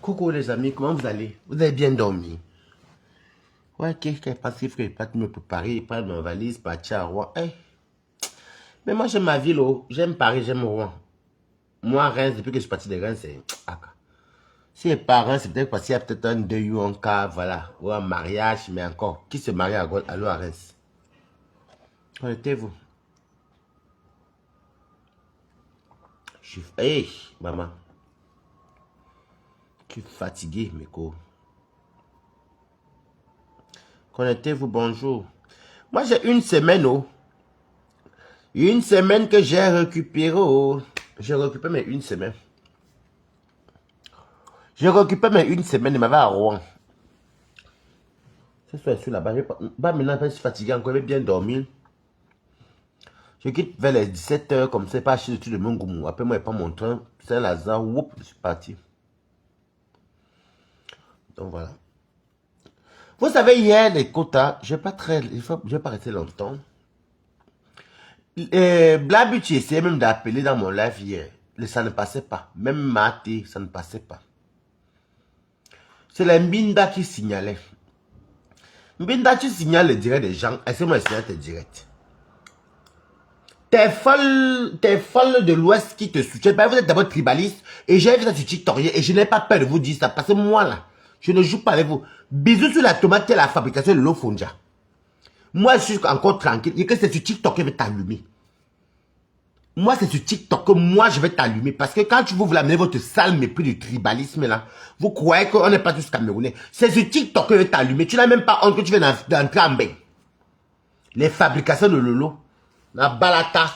Coucou les amis, comment vous allez? Vous avez bien dormi? Ouais, qu'est-ce passif que je pas me préparer, prendre ma valise, partir à Rouen. Hey. Mais moi j'aime ma ville, oh. J'aime Paris, j'aime Rouen. Moi, Reims, depuis que je suis parti de Reims, c'est... Si les parents, c'est peut-être parce qu'il y a peut-être un deuil ou un cas, voilà, ou un mariage, mais encore, qui se marie à Gaulle, allô à Reims? Connectez-vous. Je suis... Hey, maman. Je suis fatigué, mes co. Connectez-vous, bonjour. Moi, j'ai une semaine, oh. Une semaine que j'ai récupéré, oh. J'ai récupéré mes une semaine. J'ai récupéré mes une semaine, il m'avait à Rouen. Ce soir, je suis là-bas. Maintenant, je suis fatigué encore, je vais bien dormir. Je quitte vers les 17 h comme ça, pas acheter le truc de mon goumou. Après, moi, je prends mon train. Saint-Lazare, whoop, je suis parti. Donc voilà. Vous savez, hier, les quotas, je ne vais pas rester longtemps. Blabu, tu essayais même d'appeler dans mon live hier. Ça ne passait pas. Même Maté, ça ne passait pas. C'est la Mbinda qui signalait. Mbinda, tu signales le direct des gens. Est-ce que moi, je signale tes directs? T'es folle de l'Ouest qui te soutient. Vous êtes d'abord tribaliste. Et j'ai vu ça sur TikTok et je n'ai pas peur de vous dire ça. Parce que moi, là, je ne joue pas avec vous. Bisous sur la tomate et la fabrication de l'eau Fonja. Moi, je suis encore tranquille. Et que c'est sur TikTok que je vais t'allumer. Moi, c'est sur TikTok que moi, je vais t'allumer. Parce que quand vous voulez amener votre sale mépris du tribalisme, là, vous croyez qu'on n'est pas tous camerounais. C'est sur TikTok que je vais t'allumer. Tu n'as même pas honte que tu viens d'entrer en bain. Les fabrications de Lolo. La balata.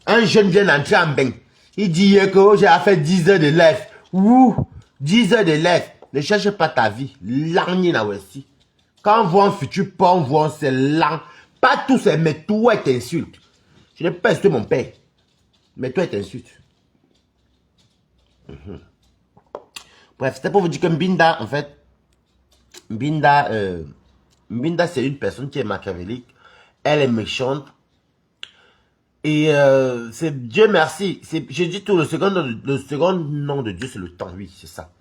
Un jeune vient d'entrer en bain. Il dit que j'ai fait 10 heures de live. Ouh, 10 heures de live. Ne cherche pas ta vie. L'arni là aussi. Quand on voit un futur porn, on voit c'est lent. Pas tout, c'est mais tout est insulte. Je n'ai pas insulté mon père. Mais toi, t'insultes. Bref, c'était pour vous dire que Mbinda, en fait, Mbinda, c'est une personne qui est machiavélique. Elle est méchante. Et c'est Dieu merci. Je dis tout, le second nom de Dieu, c'est le temps. Oui, c'est ça.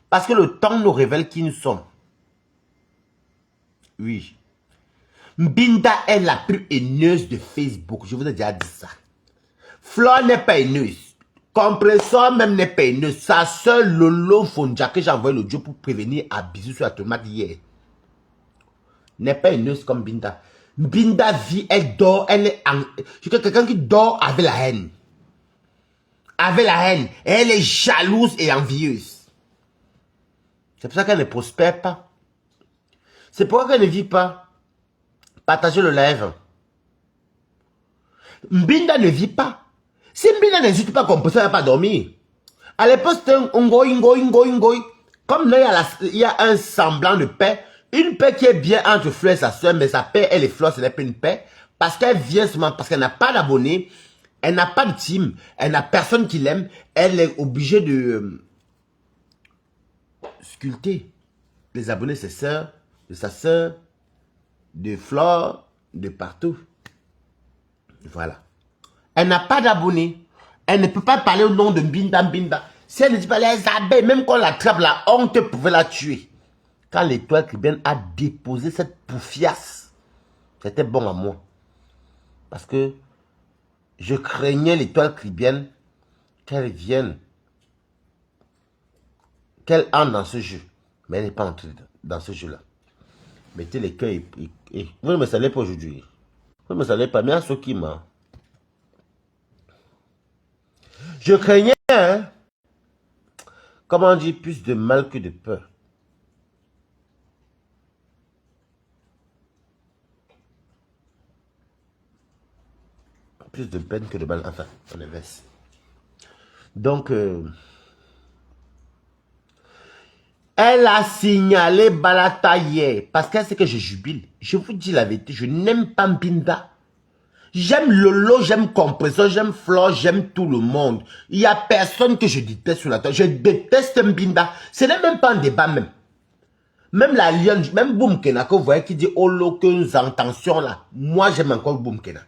Parce que le temps nous révèle qui nous sommes. Oui. Mbinda est la plus haineuse de Facebook. Je vous ai déjà dit ça. Flore n'est pas haineuse. Compressor même n'est pas haineuse. Sa soeur Lolo Fonja que j'ai envoyé l'audio pour prévenir à bisous sur la tomate hier. N'est pas haineuse comme Binda. Binda vit, elle dort, elle est en... Je suis quelqu'un qui dort avec la haine. Avec la haine. Et elle est jalouse et envieuse. C'est pour ça qu'elle ne prospère pas. C'est pourquoi qu'elle ne vit pas. Partagez le live. Mbinda ne vit pas. Si Mbinda n'hésite pas qu'on peut pas dormir. À l'époque, c'était un ngoï. Comme là, il y a un semblant de paix. Une paix qui est bien entre Fleur et sa soeur, mais sa paix, elle et Fleur, ce n'est pas une paix. Parce qu'elle vient seulement, parce qu'elle n'a pas d'abonnés, elle n'a pas de team, elle n'a personne qui l'aime, elle est obligée de sculpter les abonnés, ses soeurs, de sa soeur, de Fleur, de partout. Voilà. Elle n'a pas d'abonnés. Elle ne peut pas parler au nom de Mbinda. Si elle ne dit pas les abeilles, même quand on l'attrape, la honte pouvait la tuer. Quand l'étoile caribéenne a déposé cette poufiasse, c'était bon à moi. Parce que je craignais l'étoile caribéenne qu'elle vienne, qu'elle entre dans ce jeu. Mais elle n'est pas entrée dans ce jeu-là. Mettez les cœurs et vous ne me saluez pas aujourd'hui. Vous ne me saluez pas, mais à ce qui m'a. Je craignais, hein, comment on dit, plus de mal que de peur. Plus de peine que de mal, enfin, on inverse. Donc, elle a signalé Balata hier, parce qu'elle sait que je jubile. Je vous dis la vérité, je n'aime pas Mbinda. J'aime Lolo, j'aime Compressor, j'aime Flore, j'aime tout le monde. Il n'y a personne que je déteste sur la terre. Je déteste Mbinda. Ce n'est même pas un débat même. Même la Lyon, même Boumkena, que vous voyez qui dit aucune intention là. Moi, j'aime encore Boumkena.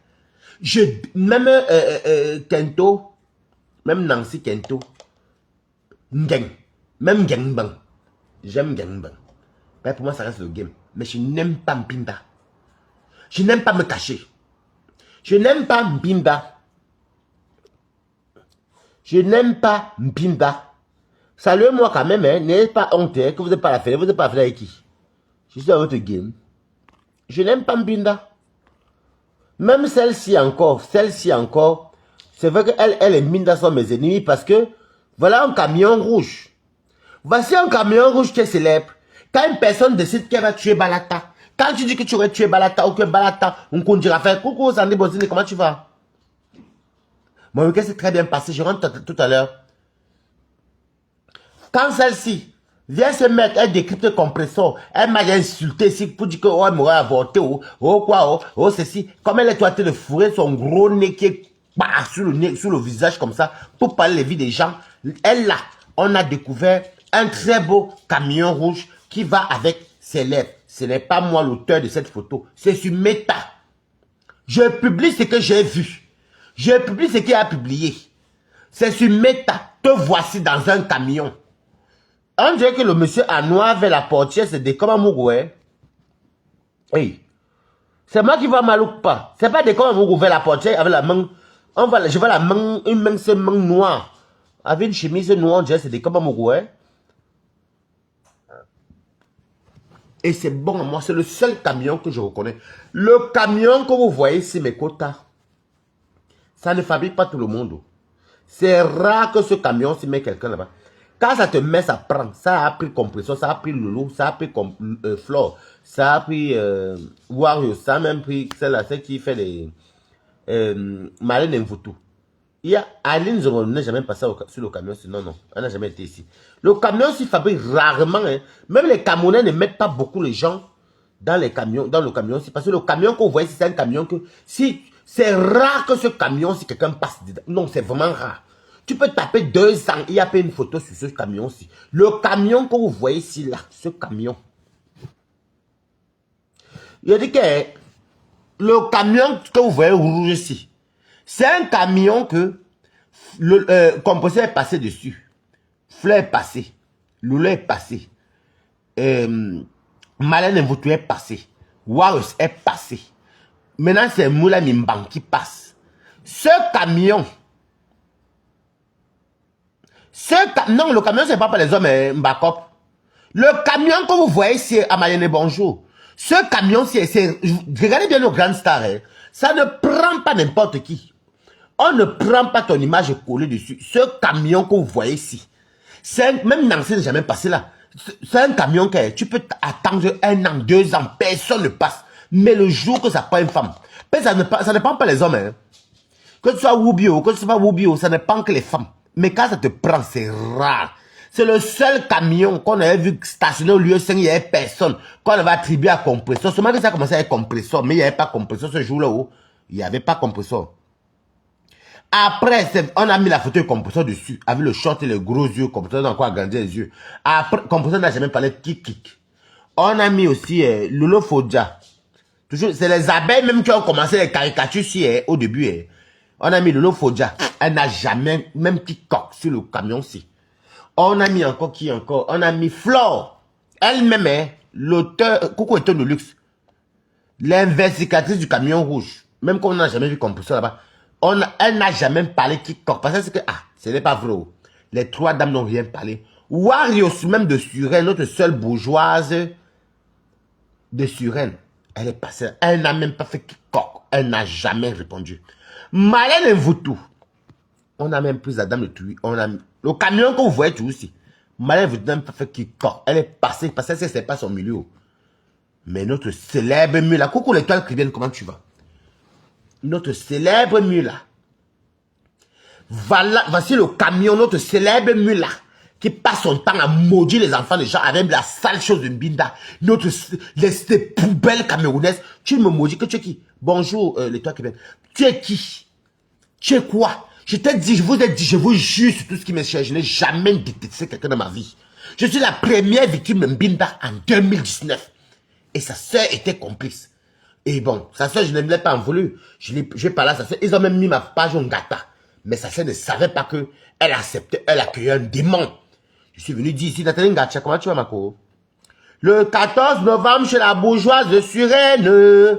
Même Kento, même Nancy Kento, Ngeng. Même gangbang. J'aime gangbang. Mais pour moi, ça reste le game. Mais je n'aime pas Mpinda. Je n'aime pas me cacher. Je n'aime pas Mpinda. Je n'aime pas Mpinda. Saluez-moi quand même, hein. N'ayez pas honte, hein, que vous n'êtes pas la faire. Vous n'êtes pas la faire avec qui? Je suis dans votre game. Je n'aime pas Mpinda. Même celle-ci encore, c'est vrai qu'elle et Mpinda sont mes ennemis parce que voilà un camion rouge. Voici un camion rouge qui est célèbre. Quand une personne décide qu'elle va tuer Balata, quand tu dis que tu aurais tué Balata ou que Balata, on continuera à faire coucou Sandy Bozine, comment tu vas? Mon week-end s'est très bien passé, je rentre tout à l'heure. Quand celle-ci vient se mettre, elle décrypte le compresseur, elle m'a insulté ici pour dire que oh, elle m'aurait avorté, oh quoi, oh ceci. Comme elle est en train de fourrer son gros nez qui est sur le visage comme ça, pour parler les vies des gens, elle là, on a découvert un très beau camion rouge qui va avec ses lèvres. Ce n'est pas moi l'auteur de cette photo, c'est sur Meta. Je publie ce que j'ai vu. Je publie ce qu'il a publié. C'est sur Meta. Te voici dans un camion. On dirait que le monsieur à noir vers la portière, c'est des Komamougoué. Oui. C'est moi qui vois mal ou pas. C'est pas des Komamougou vers la portière avec la main. Je vois la main, une main, c'est main noire. Avec une chemise noire, on dirait que c'est des Komamougoué. Et c'est bon à moi, c'est le seul camion que je reconnais. Le camion que vous voyez ici, mes quotas, ça ne fabrique pas tout le monde. C'est rare que ce camion s'y met quelqu'un là-bas. Quand ça te met, ça prend. Ça a pris compresseur, ça a pris Loulou, ça a pris Flore, ça a pris Wario, ça a même pris celle qui fait les Marlène Mvutu. Il y a Aline Zoro n'est jamais passé sur le camion, non, non, elle n'a jamais été ici. Le camion s'y fabrique rarement. Hein. Même les Camerounais ne mettent pas beaucoup les gens dans les camions, dans le camion. Parce que le camion que vous voyez, c'est un camion que si c'est rare que ce camion, si quelqu'un passe dedans. Non, c'est vraiment rare. Tu peux taper 2 ans, il y a pas une photo sur ce camion-ci. Le camion que vous voyez ici, là, ce camion. Je dis que le camion que vous voyez rouge ici, c'est un camion que le compresseur est passé dessus. Fleur est passé. Loulou est passé. Malène Mvutu est passé. Warus est passé. Maintenant, c'est Moula Mimbang qui passe. Ce camion, non, le camion, c'est pas pour les hommes, Mbakop. Le camion que vous voyez ici à Mayenne Bonjour, ce camion-ci, regardez bien nos grandes stars, hein, ça ne prend pas n'importe qui. On ne prend pas ton image collée dessus. Ce camion que vous voyez ici, même Nancy n'est jamais passé là. C'est un camion que tu peux attendre 1 an, 2 ans, personne ne passe. Mais le jour que ça prend une femme, ça ne prend pas les hommes. Hein. Que tu sois Wubio, que tu sois Wubio, ça ne prend que les femmes. Mais quand ça te prend, c'est rare. C'est le seul camion qu'on avait vu stationner au lieu 5, il n'y avait personne. Qu'on avait attribué à compresseur. Seulement que ça a commencé avec compresseur, mais il n'y avait pas compresseur ce jour-là où il n'y avait pas compresseur. Après, on a mis la photo de compresseur dessus, avec le short et les gros yeux, compresseur dans quoi agrandir les yeux. Après, compresseur n'a jamais parlé de kik. On a mis aussi Lolo Fodja. C'est les abeilles même qui ont commencé les caricatures ici, au début. On a mis Lolo Fodja. Elle n'a jamais, même petit coq sur le camion-ci. On a mis encore qui encore? On a mis Flore. Elle-même, l'auteur, Coucou Étonne de luxe. L'investigatrice du camion rouge. Même qu'on n'a jamais vu compresseur là-bas. Elle n'a jamais parlé quiconque. Parce que c'est que, ce n'est pas vrai. Les 3 dames n'ont rien parlé. Wario, même de Suresnes, notre seule bourgeoise de Suresnes, elle est passée. Elle n'a même pas fait quiconque. Elle n'a jamais répondu. Malène Mvutu. On a même pris la dame de Tui. On a le camion que vous voyez tout aussi. Malène Mvutu n'a même pas fait quiconque. Elle est passée parce que ce n'est pas son milieu. Mais notre célèbre mule, coucou l'étoile qui vient, comment tu vas? Notre célèbre mule. Voilà, voici le camion, notre célèbre mule qui passe son temps à maudire les enfants des gens avec la sale chose de Mbinda. Les poubelles camerounaises. Tu me maudis que tu es qui? Bonjour, l'étoile qui vient. Tu es qui? Tu es quoi? Je t'ai dit, je vous ai dit, je vous jure sur tout ce qui m'est cher. Je n'ai jamais détesté quelqu'un dans ma vie. Je suis la première victime de Mbinda en 2019. Et sa soeur était complice. Et bon, sa soeur, je ne l'ai pas en voulu. Je vais parler à sa soeur. Ils ont même mis ma page en gata. Mais sa soeur ne savait pas que elle acceptait, elle accueillait un démon. Je suis venu dire ici, Nathalie Ngacha, comment tu vas, Mako? Le 14 novembre, chez la bourgeoise de Suresnes.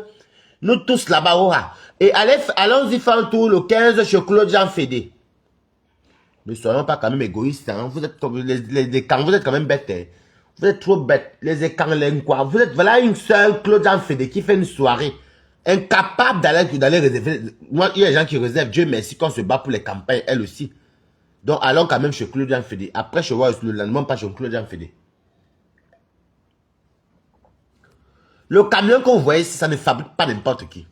Nous tous là-bas, oh, et allons-y faire un tour le 15 chez Claude Jean Fédé. Ne soyons pas quand même égoïstes, hein. Vous êtes comme les camps, vous êtes quand même bêtes, hein. Vous êtes trop bêtes, les écans, les quoi. Vous êtes, voilà une seule Claude Jean Fédé qui fait une soirée. Incapable d'aller réserver. Moi, il y a des gens qui réservent, Dieu merci, qu'on se bat pour les campagnes, elle aussi. Donc, allons quand même chez Claude Jean Fédé. Après, je vois le lendemain, pas chez Claude Jean Fédé. Le camion que vous voyez ici, ça ne fabrique pas n'importe qui.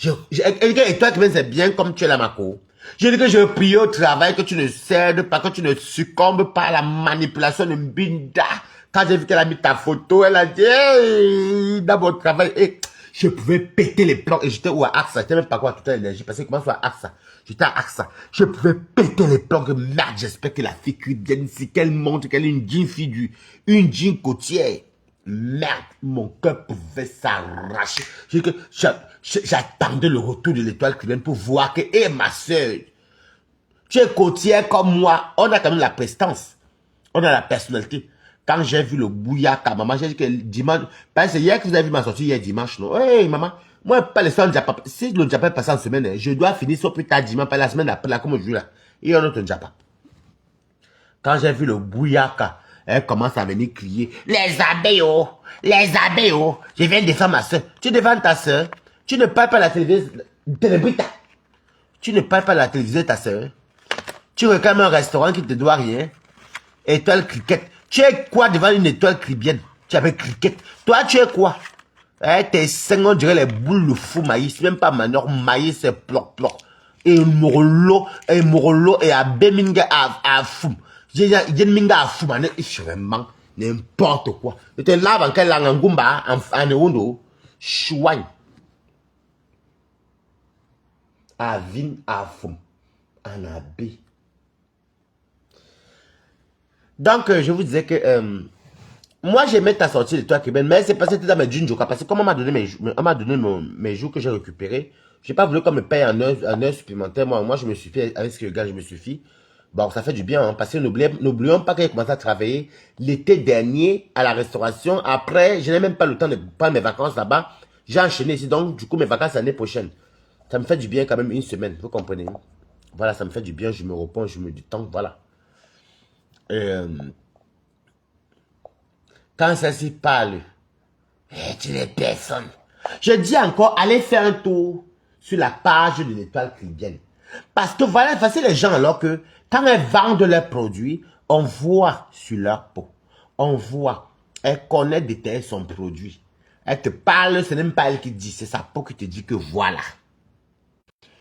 Et toi, c'est bien comme tu es là, Mako. Je dis que je prie au travail, que tu ne cèdes pas, que tu ne succombes pas à la manipulation de Binda. Quand j'ai vu qu'elle a mis ta photo, elle a dit, hey, dans mon travail, hey, je pouvais péter les plombs. Et j'étais où à AXA, j'étais même pas quoi toute l'énergie, parce que comment soit à AXA. J'étais à AXA. Je pouvais péter les plombs, que merde, j'espère que la fille cuit bien ici, qu'elle montre qu'elle est une jean figure, une jean côtière. Merde, mon cœur pouvait s'arracher. J'attendais le retour de l'étoile cubaine pour voir que, hé, ma soeur, tu es côtière comme moi, on a quand même la prestance, on a la personnalité. Quand j'ai vu le bouillaka, maman, j'ai dit que dimanche, parce que hier que vous avez vu ma sortie, hier dimanche, non? Hey, maman, moi, pas les soins Japap. Si le Japap passe en semaine, je dois finir ça plus tard dimanche, pas la semaine après, là, comme je dis là. Il y a un autre Japap. Quand j'ai vu le bouillaka, elle commence à venir crier, les abeilles, oh, les abeilles, oh. Je viens défendre ma soeur. Tu défends ta soeur. Tu ne parles pas à la télévision. Tu ne parles pas à la télévision de ta soeur. Tu réclames un restaurant qui te doit rien. Étoile cricket. Tu es quoi devant une étoile cribienne? Tu appelles cricket. Toi, tu es quoi? Tes seins, on dirait les boules de fou maïs. Même pas manœuvre, maïs, c'est ploc. Et Morolo, et à Beminga à fou. J'ai minga à fou, man. Vraiment, n'importe quoi. Et tu es là, en quelle langue, en Gumba, en Ewondo, chouagne. À Vin, à fou, en Abé. Donc, je vous disais que, moi, j'aimais ta sortie de toi, Québec, mais c'est parce que c'était dans mes jeans, parce que comme on m'a donné mes jours que j'ai récupérés, j'ai pas voulu qu'on me paye en heure supplémentaire. Moi, je me suis fait, avec ce que le gars, je me suis fait. Bon, ça fait du bien, hein, parce que n'oublions pas que j'ai commencé à travailler l'été dernier à la restauration. Après, je n'ai même pas le temps de prendre mes vacances là-bas. J'ai enchaîné ici, donc, du coup, mes vacances l'année prochaine. Ça me fait du bien quand même une semaine, vous comprenez? Voilà, ça me fait du bien, je me repose, je me détends, voilà. Quand ça s'y parle, tu n'es personne. Je dis encore, allez faire un tour sur la page de l'étoile cribienne. Parce que voilà, c'est les gens alors que quand elles vendent leurs produits, on voit sur leur peau. On voit, elle connaît détailler son produit. Elle te parle, ce n'est même pas elle qui dit, c'est sa peau qui te dit que voilà.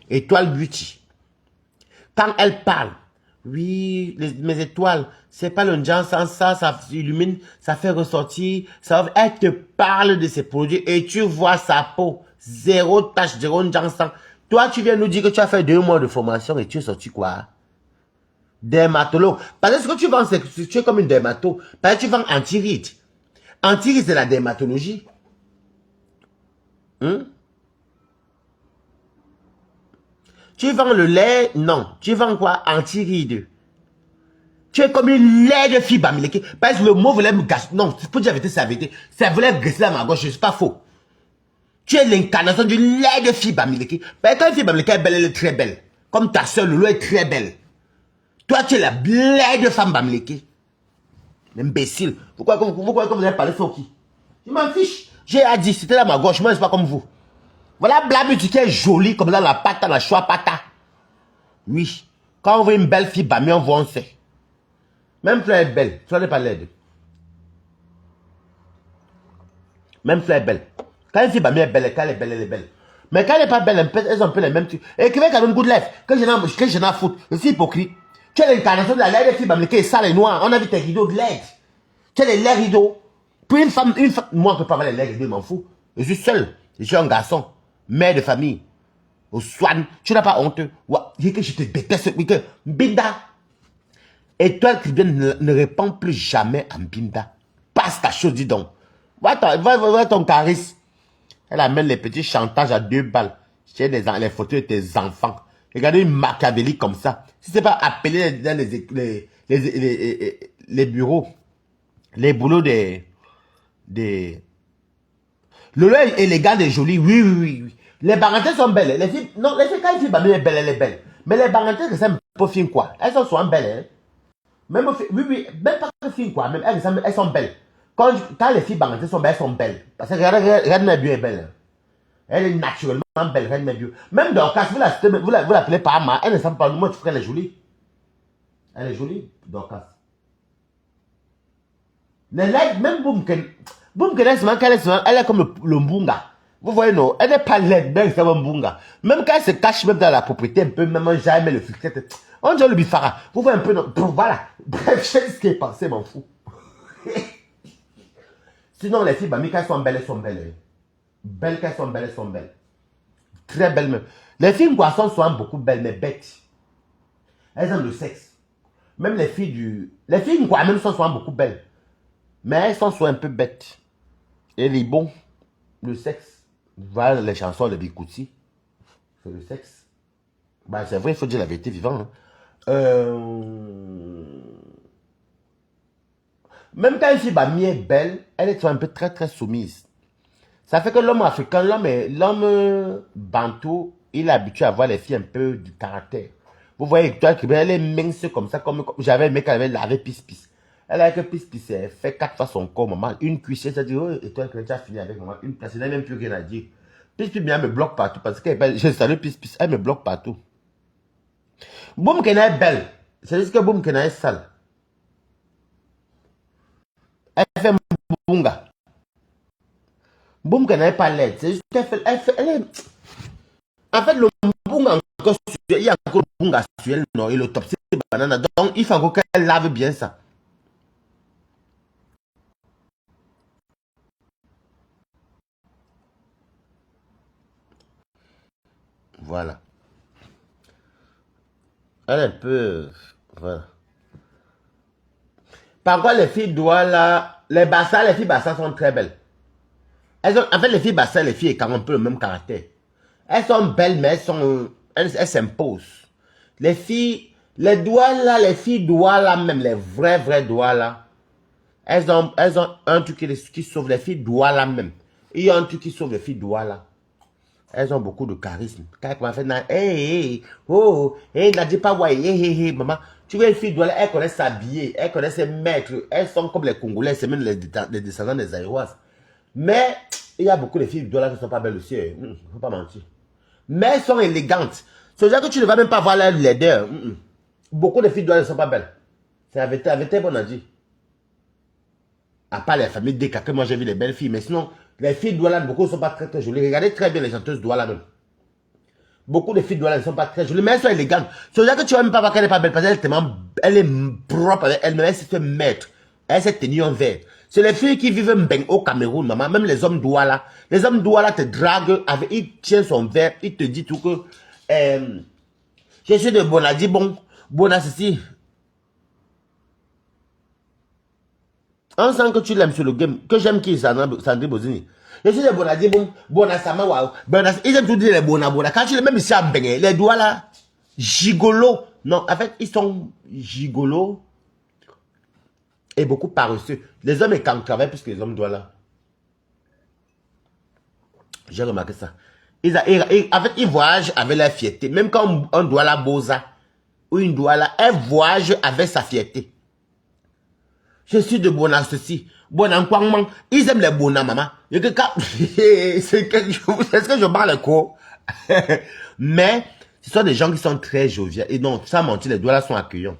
Étoile Beauty. Quand elle parle, oui, mes étoiles, c'est pas le Njan sans ça, ça illumine, ça fait ressortir, elle te parle de ses produits et tu vois sa peau, zéro tache, zéro Njan sans. Toi, tu viens nous dire que tu as fait 2 mois de formation et tu es sorti quoi? Dermatologue. Parce que ce que tu vends, c'est que tu es comme une dermato. Parce que tu vends anti-ride. Anti-ride, c'est la dermatologie. Tu vends le lait? Non. Tu vends quoi? Anti-ride. Tu es comme une lait de fille bamileke. Parce que le mot voulait me gâcher. Non, pour dire la vérité, c'est la vérité. Ça voulait graisser dans ma gauche, c'est pas faux. Tu es l'incarnation du lait de fille bamileke. Parce que quand une fille bamileke est belle, elle est très belle. Comme ta soeur, Lolo est très belle. Toi, tu es la lait de femme bamileke. Imbécile. Vous croyez que vous avez parlé sur qui? Je m'en fiche. J'ai dit, c'était là ma gauche, moi, c'est pas comme vous. Voilà Blabuti qui est jolie comme dans la pata, la choix pata. Oui. Quand on voit une belle fille bamie, on voit, on sait. Même Fleur est belle. Fleur n'est pas laide. Même Fleur est belle. Quand une fille bamie est belle, quand elle est belle, elle est belle. Mais quand elle n'est pas belle, elles ont un peu les mêmes trucs. Et qui veut quand même goût de lèvres. Que je n'en fous. Je suis hypocrite. Tu es l'incarnation de la laide des filles bamie qui est sale et noire. On a vu tes rideaux de LED. Tu as les laids rideaux. Puis une femme, moi, je peux pas avoir les laids rideaux, je m'en fous. Je suis seul. Je suis un garçon. Mère de famille. Au Swan. Tu n'as pas honte. Je te déteste. Binda. Étoile cribienne ne répond plus jamais à Binda. Passe ta chose, dis donc. Va ton charisme. Elle amène les petits chantages à 2 balles. J'ai les photos de tes enfants. Regardez une machiavélique comme ça. Si c'est pas appelé dans les bureaux, les boulots des... Le lait est élégant et joli, oui, oui, oui, oui. Les barantais sont belles. Les filles, non, les filles, quand une fille est belle, elle est belle. Mais les barantais, c'est un peu fines, quoi. Elles sont souvent belles, hein. Même, oui, oui, même pas fines, quoi. Même elles sont belles. Quand les filles barantais sont belles, elles sont belles. Parce que regarde, ma bio est belle. Elle est naturellement belle, regarde ma bio. Même Dorcas, vous l'appelez pas Ama, elle ne semble pas, moi, tu ferais, elle est jolie. Elle est jolie, Dorcas. Même Boumken, elle est comme le Mbunga. Vous voyez, non, elle n'est pas laide, mais c'est un Mbunga. Même quand elle se cache même dans la propriété, un peu, même jamais le fixette. On dirait le bifara. Vous voyez un peu, non, voilà. Bref, je sais ce qui est passé, m'en fous. Sinon, les filles, bah, quand elles sont belles, elles sont belles. Belles qu'elles sont belles, elles sont belles. Très belles même. Les filles poissons sont beaucoup belles, mais bêtes. Elles ont le sexe. Même les filles quoi, même sont souvent beaucoup belles. Mais elles sont souvent un peu bêtes. Et les bons, le sexe. Voilà les chansons de Bikouti. C'est le sexe. Bah, c'est vrai, il faut dire la vérité vivante. Hein. Même quand une fille est belle, elle est un peu très très soumise. Ça fait que l'homme africain, l'homme bantou, il est habitué à voir les filles un peu du caractère. Vous voyez, toi, elle est mince comme ça, comme j'avais aimé qu'elle avait lavé pisse-pisse. Elle a que pisse-pisse, elle fait 4 fois son corps, maman. Une cuissée, ça dit, oh, et toi, tu as fini avec maman. Une place, elle n'a même plus rien à dire. Pisse-pisse, bien, elle me bloque partout parce que je salue pisse-pisse, elle me bloque partout. Boum Kena est belle. C'est juste que Boum Kena est sale. Elle fait Mbunga. Boum Kena n'est pas laide. C'est juste qu'elle fait, elle est... En fait, le Mbunga encore, il y a encore le Mbunga sur elle, non, et le top, c'est banana. Donc, il faut encore qu'elle lave bien ça. Voilà. Elle est un peu... Voilà. Par contre, les filles Douala, les filles Bassa sont très belles. En fait, les filles Bassa, les filles ont un peu le même caractère. Elles sont belles, mais elles s'imposent. Les filles, les filles Douala, même les vraies Douala, elles ont un truc qui sauve les filles Douala même. Il y a un truc qui sauve les filles Douala. Elles ont beaucoup de charisme. Quand elles fait, hey, oh, hey, n'a dit pas, ouais, hey, maman. Tu vois, les filles Douala, elles connaissent s'habiller, elles connaissent se mettre, elles sont comme les Congolais, c'est même les descendants des Aïroises. Mais, il y a beaucoup de filles Douala qui ne sont pas belles aussi, il ne faut pas mentir. Mais elles sont élégantes. C'est-à-dire que tu ne vas même pas voir leur laideur. Beaucoup de filles Douala ne sont pas belles. C'est la vérité, bon à dire. À part les familles Deka, que moi j'ai vu les belles filles. Mais sinon, les filles Douala, beaucoup ne sont pas très très jolies. Regardez très bien les chanteuses Douala même. Beaucoup de filles Douala ne sont pas très jolies, mais elles sont élégantes. C'est-à-dire que tu ne vas même pas voir qu'elle n'est pas belle parce qu'elle est propre avec elle-même. Elle se mettre. Elle s'est tenue en verre. C'est les filles qui vivent bien au Cameroun, maman. Même les hommes Douala. Les hommes Douala te draguent, il tient son verre, il te dit tout que je suis de Bonadi, bon, ceci. On sent que tu l'aimes sur le game, que j'aime qui Sandrine Bozini. Je suis de Bonadi, bon, Bonasama, waouh. Ils aiment tout dire les Bona. Quand tu les mêmes ici à Bené, les Douala, gigolo. Non, en fait, ils sont gigolo et beaucoup paresseux. Les hommes ils travaillent plus que les hommes Douala. J'ai remarqué ça. En fait, ils voyagent avec la fierté. Même quand on doit la boza ou une douala, elle voyage avec sa fierté. Je suis de Bona ceci. Bona Nkwangman. Ils aiment les Bona, maman. C'est ce que je parle quoi? Mais ce sont des gens qui sont très joviaux. Et non, sans mentir, les doualas sont accueillants.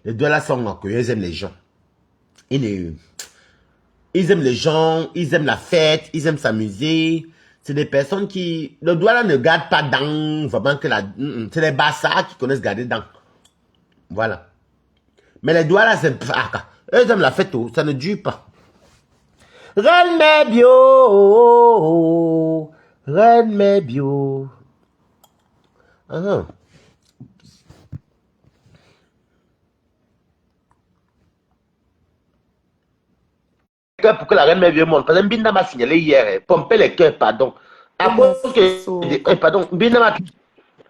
Les doualas sont accueillants, ils aiment les gens. Ils aiment les gens, ils aiment la fête, ils aiment s'amuser. C'est des personnes qui... Le douala ne garde pas dans... Vraiment que la... C'est les bassards qui connaissent garder dans. Voilà. Mais les doualas, c'est... Eux, ils aiment la fête, ça ne dure pas. Reine bio. Reine bio. Pour que la reine mère vienne monte. Parce que Mbinda m'a signalé hier, pomper les cœurs, pardon. À cause que... pardon, Mbinda m'a...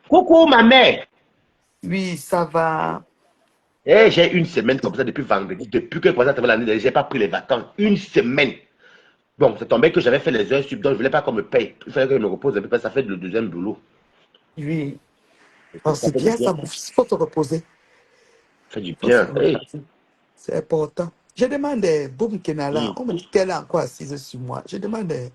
Coucou, ma mère. Oui, ça va. Et j'ai une semaine comme ça depuis vendredi, depuis que commencé à travailler l'année, j'ai pas pris les vacances. Une semaine. Bon, c'est tombé que j'avais fait les heures sub, donc je voulais pas qu'on me paye. Il fallait que je me repose un peu parce que ça fait le deuxième boulot. Oui. Ça Oh, c'est fait du bien bien. ça, il faut se reposer. Ça fait du Faut se bien. Hey. reposer. C'est important. Je demandais, Boum Kenala, Mm. on me dit qu'elle est encore assise sur moi. Je demandais,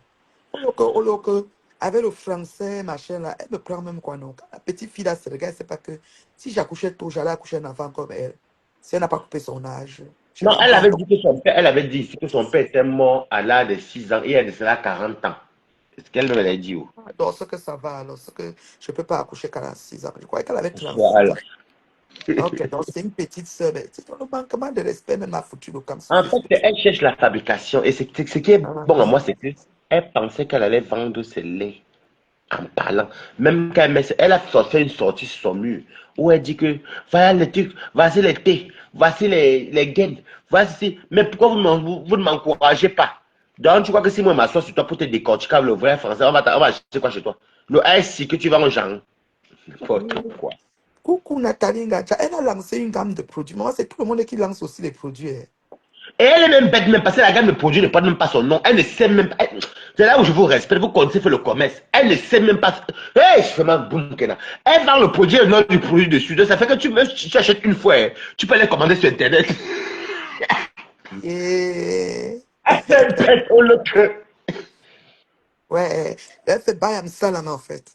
avec le français, machin là, elle me prend même quoi non. Quand la petite fille là se regarde, c'est pas que si j'accouchais tôt, j'allais accoucher un enfant comme elle. Si elle n'a pas coupé son âge, je Non, l'aime elle pas. avait dit que son père, elle avait dit ici que son père était mort à l'âge de 6 ans et elle de cela 40 ans. C'est ce qu'elle me l'a dit. Oh. Donc, ce que ça va, alors, ce que je ne peux pas accoucher qu'à 6 ans. Je croyais qu'elle avait 36 Voilà. ans. Ok, donc c'est une petite sœur. Mais c'est le manquement de respect, même m'a foutu le camp sur En fait, Facebook. elle cherche la fabrication. Et ce qui est Ah, bon à ah. moi, c'est qu'elle pensait qu'elle allait vendre ses laits en parlant. Même quand elle a fait une sortie sur son mur où elle dit que voilà les trucs, voici les thés, voici les gaines, voici. Mais pourquoi vous ne m'encouragez pas? Donc, tu crois que si moi je m'assois sur toi pour te décortiquer le vrai français, on va acheter quoi chez toi? Le IC que tu vas en genre. N'importe quoi. Coucou Nathalie Ngacha, elle a lancé une gamme de produits. Moi, c'est tout le monde qui lance aussi les produits. Hein. Et elle est même bête, même parce que la gamme de produits ne porte même pas son nom. Elle ne sait même pas. C'est là où je vous respecte, vous connaissez faire le commerce. Elle ne sait même pas. Hey, je fais ma boum, Kena. Elle vend le produit et le nom du produit dessus. Donc ça fait que tu achètes une fois, hein, tu peux les commander sur Internet. Et... Elle est bête, on le peut. Ouais, elle fait bail à salam en fait.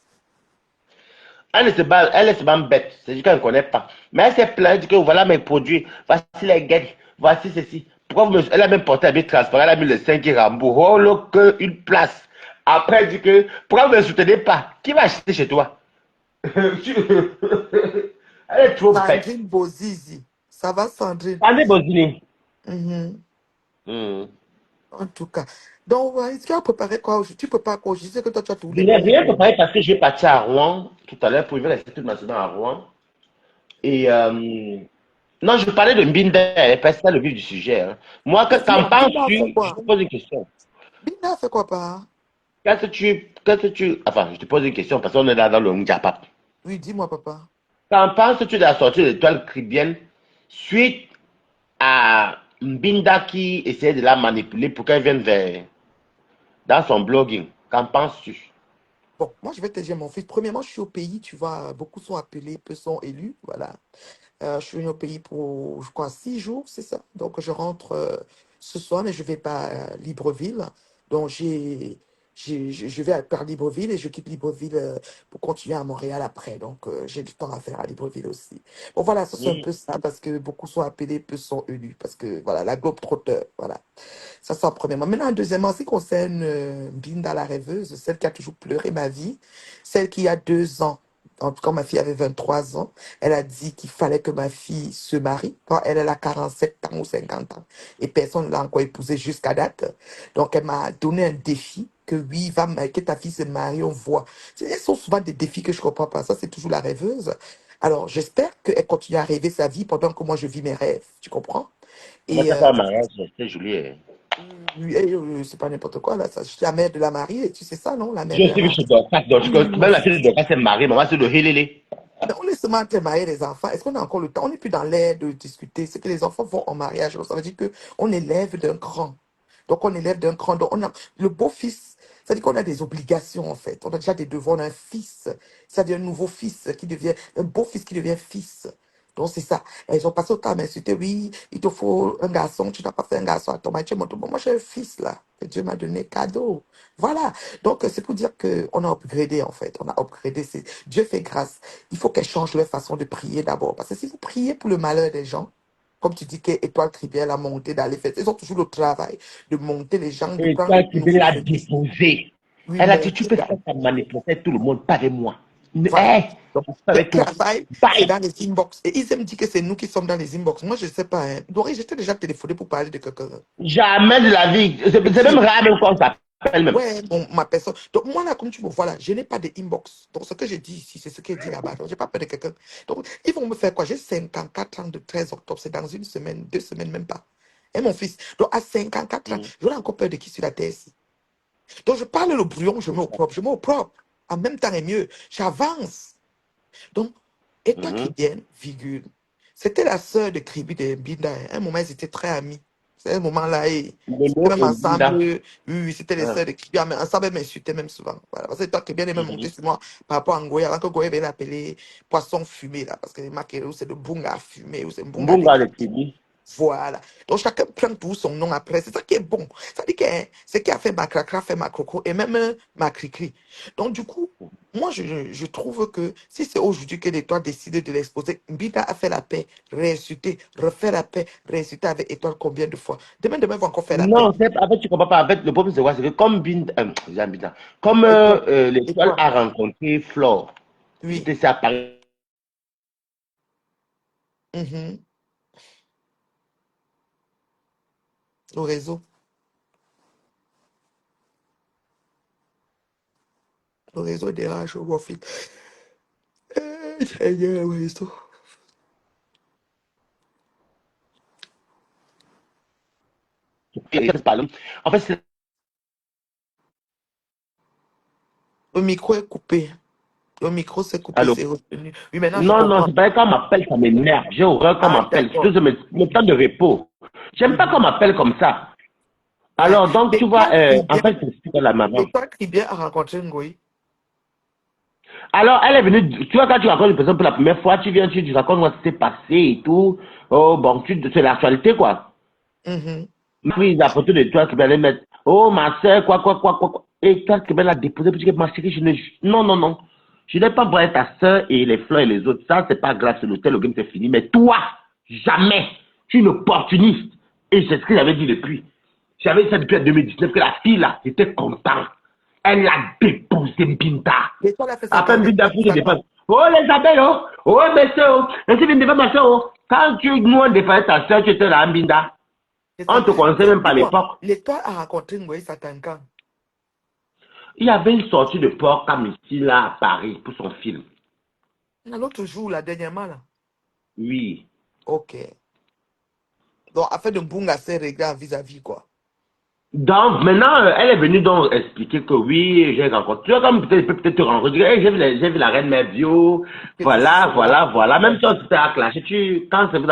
Elle est seulement bête. C'est juste qu'elle ne connaît pas. Mais elle s'est plainte, elle dit que voilà mes produits, voici les guettes, voici ceci. Pourquoi elle a même porté un billet transparent, elle a mis le 5 qui rembourse. Oh, que une place. Après, elle dit que pourquoi vous ne me soutenez pas? Qui va acheter chez toi? Elle est trop bête. Sandrine Bozizi. Ça va, Sandrine? Allez, Bosini. Mhm. Hmm. En tout cas. Donc, ouais, est-ce que tu as préparé quoi aujourd'hui? Tu prépares quoi? Je sais que toi, tu as tous Je les n'ai moyens rien pour. préparé parce que je vais partir à Rouen tout à l'heure pour y rester toute ma semaine à Rouen. Et non, je parlais de Mbinda, parce que c'est le vif du sujet. Hein. Moi, qu'en Non, Bina fait penses-tu? Je quoi? te pose une question. Bina fait quoi, pas? Enfin, je te pose une question parce qu'on est là dans le Ndjapap. Oui, dis-moi, papa. Qu'en penses-tu de la sortie de l'étoile caribéenne suite à Mbinda qui essayait de la manipuler pour qu'elle vienne dans son blogging? Qu'en penses-tu? Bon, moi, je vais te dire, mon fils. Premièrement, je suis au pays, tu vois, beaucoup sont appelés, peu sont élus. Voilà. Je suis venu au pays pour, je crois, 6 jours, c'est ça. Donc, je rentre ce soir, mais je vais pas à Libreville. Donc, je vais par Libreville et je quitte Libreville pour continuer à Montréal après. Donc, j'ai du temps à faire à Libreville aussi. Bon, voilà, ça c'est un Hmm. peu ça parce que beaucoup sont appelés, peu sont élus. Parce que, voilà, la globe trotteur, voilà. Ça, c'est en premièrement. Maintenant, deuxièmement, en ce qui concerne Binda la rêveuse, celle qui a toujours pleuré ma vie, celle qui a 2 ans, quand ma fille avait 23 ans, elle a dit qu'il fallait que ma fille se marie quand elle a 47 ans ou 50 ans. Et personne ne l'a encore épousée jusqu'à date. Donc, elle m'a donné un défi que oui, que ta fille se marie, on voit. Ce sont souvent des défis que je ne comprends pas. Ça, c'est toujours la rêveuse. Alors, j'espère qu'elle continue à rêver sa vie pendant que moi, je vis mes rêves. Tu comprends? Moi, Et t'as pas un mariage, c'est joli. Hein. oui, c'est pas n'importe quoi, là. Ça, je suis la mère de la mariée, tu sais ça, non? La mère Je de la suis vu mariée. chez Dorcas, donc Oui, oui, même oui. la fille de Dorcas s'est mariée, maman c'est le Hélélé. Mais on est seulement en train de marier les enfants. Est-ce qu'on a encore le temps? On n'est plus dans l'air de discuter. C'est que les enfants vont en mariage. Donc, ça veut dire qu'on élève d'un cran. Donc, on élève d'un cran. Donc, on a le beau-fils. Ça veut dire qu'on a des obligations, en fait. On a déjà des devoirs. On a un fils. Ça devient un nouveau fils qui devient, un beau-fils qui devient fils. Donc, c'est ça. Elles ont passé autant à m'insulter. Oui, il te faut un garçon. Tu n'as pas fait un garçon à ton mari. Bon, moi, j'ai un fils, là, que Dieu m'a donné cadeau. Voilà. Donc, c'est pour dire qu'on a upgradé, en fait. On a upgradé. Dieu fait grâce. Il faut qu'elles changent leur façon de prier d'abord. Parce que si vous priez pour le malheur des gens, comme tu dis qu'Étoile Trivière a monté d'aller faire, ils ont toujours le travail de monter les gens, de Et prendre toi, les tu veux nouveaux la venus. déposer. Oui, Elle a dit, tu monter peux là. faire ta manipuler tout le monde, pas avec moi. Voilà. Hé, Donc, je le avec toi. travail, c'est Bye. dans les inbox. Et ils aiment dire que c'est nous qui sommes dans les inbox. Moi, je ne sais pas. Hein. Doris, j'étais déjà téléphoné pour parler de quelqu'un. Jamais de la vie. Et C'est même puis, rare même quand on s'appelle même. ouais, ma personne. Donc, moi, là, comme tu me vois là, je n'ai pas de inbox. Donc, ce que je dis ici, c'est ce qu'elle dit là-bas. Donc, je n'ai pas peur de quelqu'un. Donc, ils vont me faire quoi? J'ai 54 ans de 13 octobre. C'est dans une semaine, 2 semaines, même pas. Et mon fils. Donc, à 54 ans, Hmm. j'aurais encore peur de qui sur la terre ici. Donc, je parle le brouillon, je mets au propre. Je mets au propre. En même temps et mieux. J'avance. Donc, et toi qui Mhm. viens, virgule. C'était la sœur de Kribi de Mbinda. À un moment, ils étaient très amis. C'est un moment-là, ils étaient Lelo même et ensemble. Mbinda. Oui, oui, c'était les Hein. sœurs de Kribi. Mais ensemble, ils m'insultaient même souvent. Voilà. Parce que toi, Kribi, elle est même montée Mhm. sur moi par rapport à Ngoya. Alors que Ngoya avait appelé poisson fumé, là. Parce que les maquereaux, c'est de bunga fumé ou c'est bunga Mbunga le déguisé. Tibi. Voilà. Donc chacun prend tout son nom après. C'est ça qui est bon. Ça dit que hein, c'est qui a fait ma cracra, fait ma croco et même ma cricri. Donc du coup, moi je trouve que si c'est aujourd'hui que l'Étoile décide de l'exposer, Mbida a fait la paix, réinsulté, refaire la paix, réinsulté avec Étoile combien de fois? Demain, ils vont encore faire la paix. Non, en fait, tu comprends pas. En fait, le problème, c'est quoi? C'est que comme Mbinda, comme Étoile, l'étoile Étoile, a rencontré Flore, oui. c'était ça, Paris. Mhm. Le réseau. Le réseau dérange au profit. Seigneur, le réseau. En fait, c'est Le micro est coupé. Le micro s'est coupé, allô? c'est retenu. Oui, maintenant je Non, non, comprends. c'est pas quand on m'appelle, ça m'énerve. J'ai horreur quand on Ah, m'appelle. d'accord. Surtout sur le temps de repos. J'aime pas qu'on Mhm. m'appelle comme ça. Ouais. Alors, donc, tu vois, L'étoile en Tribien, fait, c'est ce que la maman. l'étoile Tribien a rencontré Ngoï. Alors, elle est venue, tu vois, quand tu racontes une personne pour la première fois, tu viens, tu racontes moi ce qui s'est passé et tout. Oh, bon, c'est l'actualité, quoi. Mhm. Oui, la photo de toi qui va aller mettre, oh, ma soeur, quoi. Et toi qui va la déposer, parce que ma chérie, non, non, non. Je n'ai pas voir ta soeur et les fleurs et les autres. Ça, c'est pas grave, c'est l'hôtel, le game, c'est fini. Mais toi, jamais. Tu es une opportuniste. Et c'est ce que j'avais dit depuis. J'avais dit ça depuis 2019, que la fille, là, était contente. Elle a déposé Mbinda. L'étoile a fait ça Après quand? Mbinda, L'étoile a fait pour te ça quand? défendre. Oh, les abeilles, oh. Oh, mes soeurs, oh. Ainsi, viens défendre ma soeur, oh. Quand nous, on défendait ta soeur, tu étais là, Mbinda. C'est On ça. ne te connaissait Mais même pas à dis-moi, l'époque. l'étoile a rencontré Ngoï Satan quand? Il y avait une sortie de port comme ici, là, à Paris, pour son film. L'autre jour, la dernièrement, là. Oui. Ok. Donc, afin de Mbunga s'est réglé en vis-à-vis, quoi. Donc, maintenant, elle est venue donc expliquer que oui, j'ai rencontré. Tu vois, comme peut-être te rencontrer. Hey, j'ai vu la reine Mervio. Que ceci, cela. Voilà. Même si on s'était à clasher, quand vous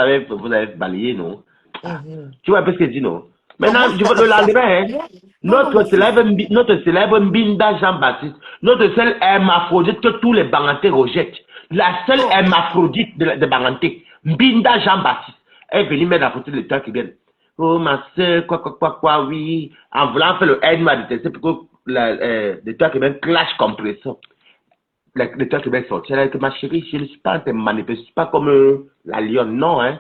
avez balayé, non? Ah, Mhm. tu vois un peu ce que je dis, non? Non, moi, Maintenant, je je suis veux en le face. lendemain, hein, Moi, non, non, mon fils. notre célèbre Mbinda Jean-Baptiste, notre seul hermaphrodite que tous les Bangantés rejettent. La seule Non, hermaphrodite de Banganté, Mbinda Jean-Baptiste, est venue mettre la photo de l'étoile qui vient. Oh, ma soeur, oui. En voulant faire le haine, m'a détesté pour que l'étoile qui vient clash compressor. L'étoile qui vient sortir, elle a dit, ma chérie, je ne suis pas en train de manipuler, je ne suis pas comme la lionne, non, hein.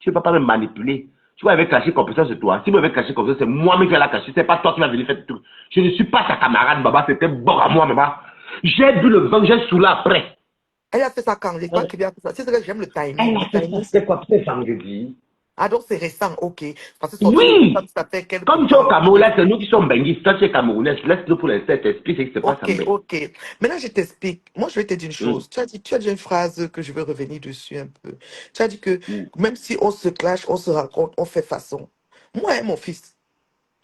Tu ne peux pas me manipuler. Tu vas avec cacher compresseur sur toi. Si vous avez caché compresseur, c'est moi-même qui vais la cacher. C'est pas toi qui vas venir faire tout. Je ne suis pas ta camarade, Baba. C'était bon à moi, Baba. J'ai bu le vin, j'ai saoulé après. elle a fait ça quand? L'étoile qui vient faire ça. C'est ce que j'aime le timing. Elle Le a fait ça, timing, c'était quoi? C'était vendredi. ah, donc c'est récent, ok. Parce que sortir le Oui! comme ça fait quelque Comme tu es au temps. Cameroun, là, c'est nous qui sommes benguistes. Toi, tu es camerounais. Laisse-le pour l'instant t'explique ce qui se passe en Ok, Bengue. ok. Maintenant, je t'explique. Moi, je vais te dire une Hum, chose. Tu as dit une phrase que je veux revenir dessus un peu. Tu as dit que hum. même si on se clash, on se rencontre, on fait façon. Moi, hein, mon fils,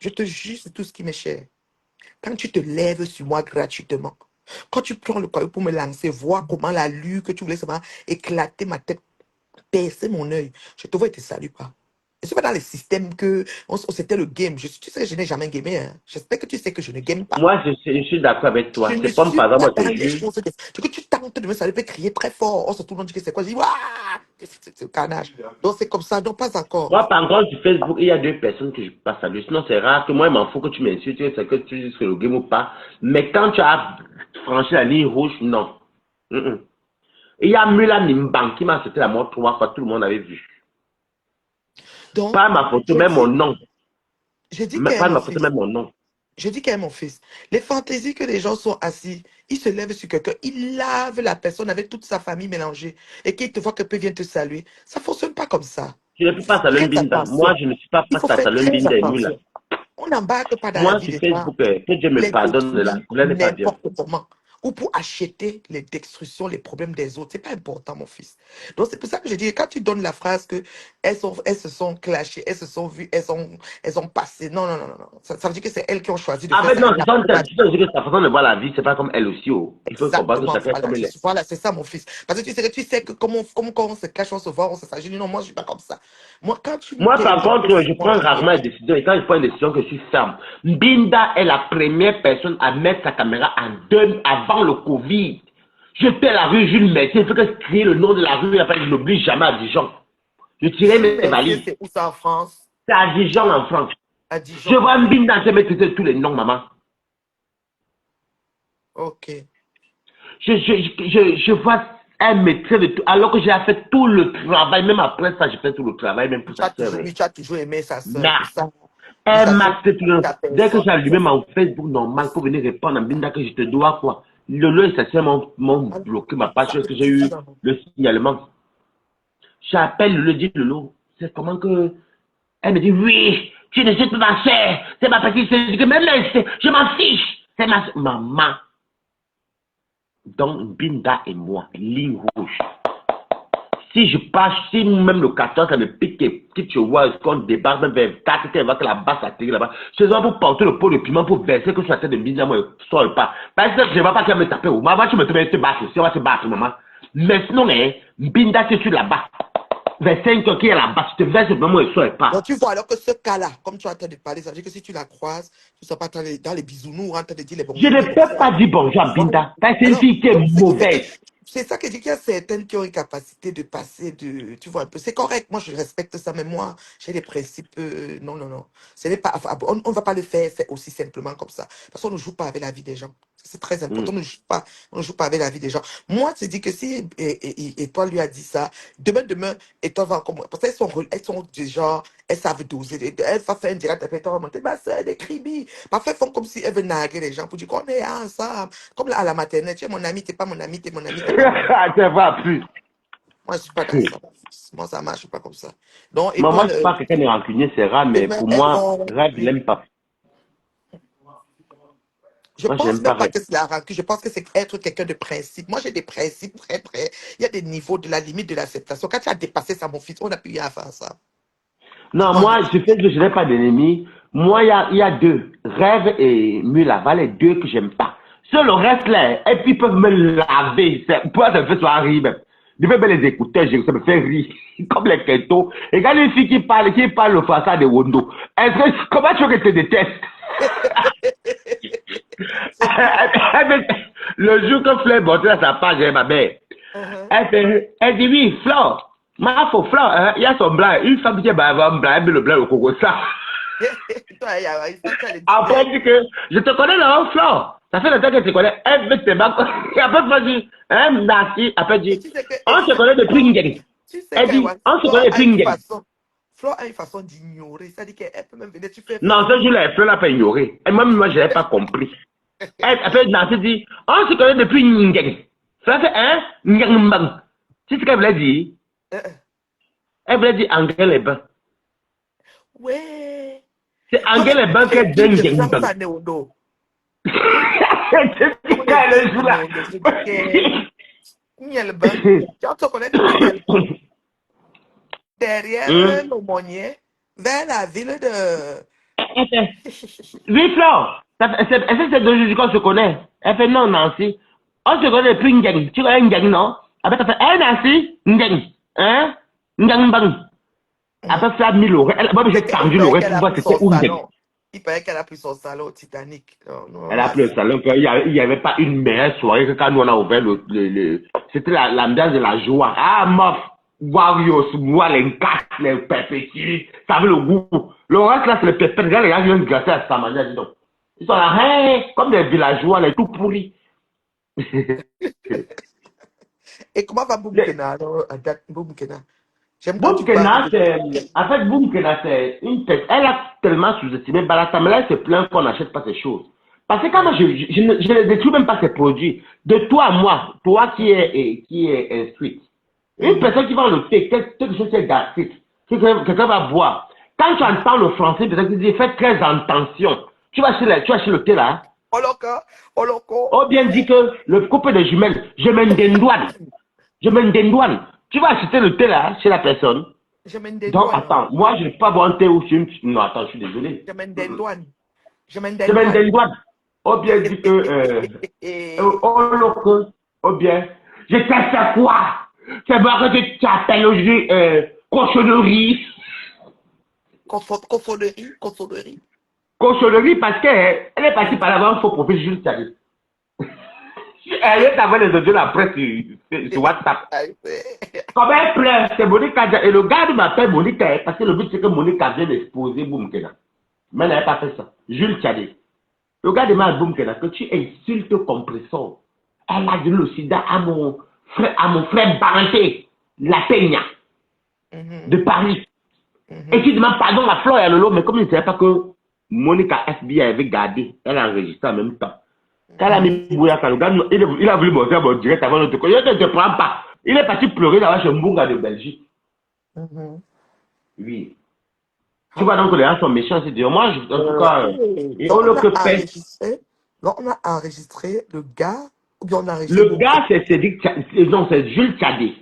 je te jure, c'est tout ce qui m'est cher. Quand tu te lèves sur moi gratuitement, quand tu prends le caillou pour me lancer, voir comment la lue que tu voulais seulement éclater ma tête, percer mon œil, je te vois et te salue pas. Et c'est pas dans le système que c'était le game. Tu sais, je n'ai jamais gamé. Hein. J'espère que tu sais que je ne game pas. Moi, je suis d'accord avec Je toi. ne C'est comme suis par exemple, pas moi, je dans te les jure. choses. Que tu tentes de me saluer, peut crier très fort. On se tourne, on dit que c'est quoi? Je dis, waouh! C'est le carnage. Donc c'est comme ça, donc pas encore. Moi, par contre, sur Facebook, il y a deux personnes que je passe à lui. Sinon, c'est rare que moi, il m'en faut que tu m'insultes, c'est que tu dises que le game ou pas. Mais quand tu as franchi la ligne rouge, non. Mm-mm. Il y a Mula Nimban qui m'a sauté la mort 3 fois, tout le monde avait vu. Donc, Pas ma photo, je même mon dis, nom. je dis Mais qu'elle est pas mon ma photo, fils. même mon nom. Je dis qu'elle est mon fils. Les fantaisies que les gens sont assis, ils se lèvent sur quelqu'un, ils lavent la personne avec toute sa famille mélangée et qu'ils te voient que peut vient te saluer. Ça ne fonctionne pas comme ça. Je ne Il peux faut pas faire saluer très Mbinda. Moi, attention. je ne suis pas Il faut face à faire saluer très Mbinda et Mula. attention. On n'embarque pas dans la Moi, vie sur des gens Facebook, que Dieu me les pardonne, là, détruire cela n'est pas bien. n'importe comment. ou pour acheter les destructions, les problèmes des autres. C'est pas important, mon fils. Donc, c'est pour ça que je dis, quand tu donnes la phrase que elles se sont clashées, elles se sont vues, elles ont passé. Non, non, non, non. Non. Ça veut dire que c'est elles qui ont choisi de En faire fait, ça. non, Elle n'a pas le droit tu sais que sa façon de voir la vie, c'est pas comme elle aussi. Oh. Il faut comprendre que exactement, chacun est voilà, comme il est. voilà, c'est ça, mon fils. Parce que tu sais que comment quand on se cache, on se voit, on se s'agit. Non, moi, je suis pas comme ça. Moi, quand tu Moi, t'es par énervé, contre, je moi, prends rarement des décisions. Et quand je prends une décision, que je suis ferme. Mbinda est la première personne à mettre sa caméra avant le Covid. J'étais à la rue Jules Mercier. Il faut que je crie le nom de la rue. Après, je n'oublie jamais à Dijon. Je tirais Jules mes Mercier, valises. c'est où ça en France? C'est à Dijon, en France. À Je Dijon, vois ok. Mbinda, je mettre tous les noms, maman. Ok. Je vois un maîtrise de tout. Alors que j'ai fait tout le travail. Même après ça, j'ai fait tout le travail, même pour sa soeur. Oui, tu as toujours aimé sa soeur, Nah. pour Elle sa soeur, m'a fait tout le... ta Dès que personne. j'ai allumé mon Facebook normal pour venir répondre à Mbinda que je te dois quoi. Le lot et m'ont Alors, bloqué ma comme page ça, que j'ai c'est ça, eu non. le signalement. J'appelle le dit le lot. C'est comment que... Elle me dit oui, tu ne sais pas ma soeur, c'est ma petite soeur. Je dis même je m'en fiche. C'est ma soeur. Maman. Donc Mbinda et moi, ligne rouge. Si je passe, si même le 14, ça me pique, que tu vois, qu'on débarque même vers 4, qu'elle voit que la basse atterrit là-bas. Je dois pour porter le pot de piment pour verser que sur la tête de Mbinda, moi, je ne sors pas. Parce que je ne vais pas qu'elle me taper. Maman, tu me te battre, si on va se battre, maman. Mais sinon, hein, Mbinda, tu es là-bas. Vers 5 heures, qui est là-bas, tu te verses, moi, je ne sors Donc, pas. tu vois, alors que ce cas-là, comme tu as en train de parler, ça veut dire que si tu la croises, tu ne seras pas dans les bisounours, en train de dire les Je bonjours, ne les peux bonsoirs. pas dire bonjour à Voilà. Mbinda. Parce que c'est une Alors, fille qui est donc, ce qui fait que mauvaise. c'est ça que je dis qu'il y a certaines qui ont une capacité de passer de, tu vois, un peu. C'est correct, moi je respecte ça, mais moi, j'ai des principes. Non, non, non. Ce n'est pas, on ne va pas le faire aussi simplement comme ça. Parce qu'on ne joue pas avec la vie des gens. C'est très important. Mm. On ne joue pas avec la vie des gens. Moi, je dis que si Étoile lui a dit ça, demain, Étoile va encore. Parce elles sont du genre, elles savent doser. Elle va faire un direct avec Étoile, remonter, ma soeur, des cribis. Parfois, elles font comme si elles veulent narguer les gens pour dire qu'on est ensemble. Comme à la maternelle, tu es mon ami, t'es pas mon ami, t'es mon ami, t'es pas mon ami. Tu ne vois plus. Moi, je suis pas dans ça. Moi, ça marche pas comme ça. Donc, Moi, Étoile, je ne suis pas quelqu'un de rancunier, c'est rare, mais demain, pour elles moi, vont. Rêve, il Oui. n'aime pas. Je Moi, je pense n'aime pas même pas Rêve. que c'est la rancune. Je pense que c'est être quelqu'un de principe. Moi, j'ai des principes très, très. Il y a des niveaux de la limite de l'acceptation. Quand tu as dépassé ça, mon fils, on n'a plus rien à faire ça. Tu Non, vois, moi, je fais que je n'ai pas d'ennemis. Moi, il y a deux. Rêve et Mulava, les deux que j'aime pas. Sur le reste, là, et puis ils peuvent me laver. Pourquoi ça me fait soir rire, même. Je vais les écouter, ça me fait rire. Comme les ketos. Et quand les filles qui parlent le français de Wondo, comment tu veux que je te déteste? c'est clair. Le jour que Fleur est montée à sa page, ma mère, Uh-huh. elle dit oui, Flore, ma faux Flore, hein, il y a son blanc, une femme qui est blanc, elle met le blanc au coco, ça. Toi, ça, tu as les Après, dizaines. elle dit que je te connais là, Flore. Ça fait longtemps que tu te connais. Elle veut te battre. Et après, elle dit, hein, Nancy, après, elle Et dit, et on tu se sais connaît que depuis Flo, Ngeri. tu sais Elle que dit, ouais, on se connaît depuis Ngeri. Flo a une façon d'ignorer. C'est-à-dire qu'elle peut même venir, tu fais Non, face. ce jour-là, Fleur l'a pas ignoré. Et moi, je n'avais pas compris. Après, Nancy dit, on se connaît depuis Ngeri. Ça fait, hein, Ngeri Mbang. Tu sais ce qu'elle voulait dire? Euh, Elle voulait dire Angèle-les-Bains. ouais. C'est Donc, elle Angèle-les-Bains fait qu'elle une donne Ngeri référence Mbang. à Néondo. C'est Comme ce les qu'elle bains de joue là. Néondo. Je dis que Nielban, tu te connais depuis Nielban. Derrière Hum. l'Aumônier, vers la ville de. Oui, Flore. Est-ce que c'est deux jours qu'on se connaît? Elle fait non, Nancy. On se connaît depuis Ngeng. Tu connais Ngeng, non? Après, elle fait, hey, Nancy, Ngeng. Hein? Ngeng Bang. Après, ça a mis l'oreille. Moi, j'ai Il tendu paraît l'oreille qu'elle pour a voir pris c'était son où Ngeng. salon. Il paraît qu'elle a pris son salon au Titanic. Non, non, Elle a là, pris le salon. Il n'y avait pas une meilleure soirée que quand nous on a ouvert c'était l'ambiance de la joie. Ah, mof. Warriors, moi, les gâtes, les perpétués. Ça avait le goût. Le reste, là, c'est les pépins. Regarde, les gars viennent gâter à sa manière, dis donc. Ils sont là, hein, comme des villageois, les tout pourris. et comment va Boumkena alors, à date, Boumkena? J'aime quand tu parles Boumkena, de. en fait, Boumkena, c'est une tête. Elle a tellement sous-estimé Balata, mais là, elle se plaint qu'on n'achète pas ses choses. Parce que quand moi, je ne détruis même pas ses produits. De toi à moi, toi qui est instruite, une Mhm. personne qui va le thé, quelque chose qui est gastrique, quelqu'un va boire. Quand tu entends le français, peut-être que tu dis, fais très attention. Tu vas acheter le thé là, Oloka, Oloko. Ou bien dit que le couple de jumelles, je m'indédouane. Je m'indédouane. Tu vas acheter le thé là, chez la personne. Je mène des Donc, douanes. attends, moi, je ne vais pas boire un thé ou une... Non, attends, je suis désolé. Je mène des douanes. Je mène Je des douanes. m'indédouane. Ou bien dit que... oh, loco. Ou bien, je t'ai fait quoi? C'est moi que tu t'appelles aujourd'hui cochonnerie. Cochonnerie, cochonnerie. Cochonnerie parce qu'elle est partie par là-bas, un faux profil Jules Tchadé. Elle est avec les audios après sur WhatsApp. Comme elle pleure, c'est Monica. Et le gars m'appelle Monica parce que le but c'est que Monica vient d'exposer Boumkena. Mais elle n'avait pas fait ça. Jules Tchadé. Le gars demande à Boumkena que tu insultes compresseur. Elle a donné le sida à mon frère Baranté, la Peña, de Paris. Et tu demandes pardon à Fleur et à Lolo, mais comme il ne savait pas que Monica FBI avait gardé, elle a enregistré en même temps. Quand elle a mis Bouyaka, le gars, il a voulu montrer mon direct avant notre côté. Je ne te prends pas. Il est parti pleurer là-bas chez Mbunga de Belgique. Oui. Tu vois donc que les gens sont méchants, c'est dire. Moi, en tout cas, donc on a enregistré le gars, ou bien on a enregistré le gars, c'est Jules Tchadé.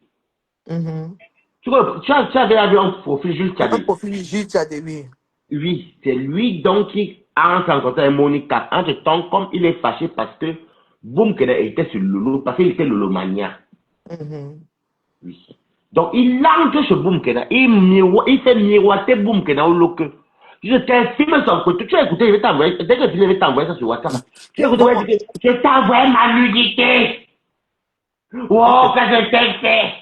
Tu vois, tu avais un profil Jules Tchadé. Un profil Jules Tchadé, oui. Oui, c'est lui donc qui a rencontré avec Monica. Entre temps, comme il est fâché parce que Boumkena était sur Lolo, parce qu'il était Lolomania. Oui. Donc il entre chez Boumkena, il fait miroiter Boumkena au local. Je t'ai filmé son côté, tu as écouté, je vais t'envoyer, dès que tu vais t'envoyer ça sur WhatsApp. Tu as écouté, je t'envoie ma nudité. Oh, que je t'ai fait.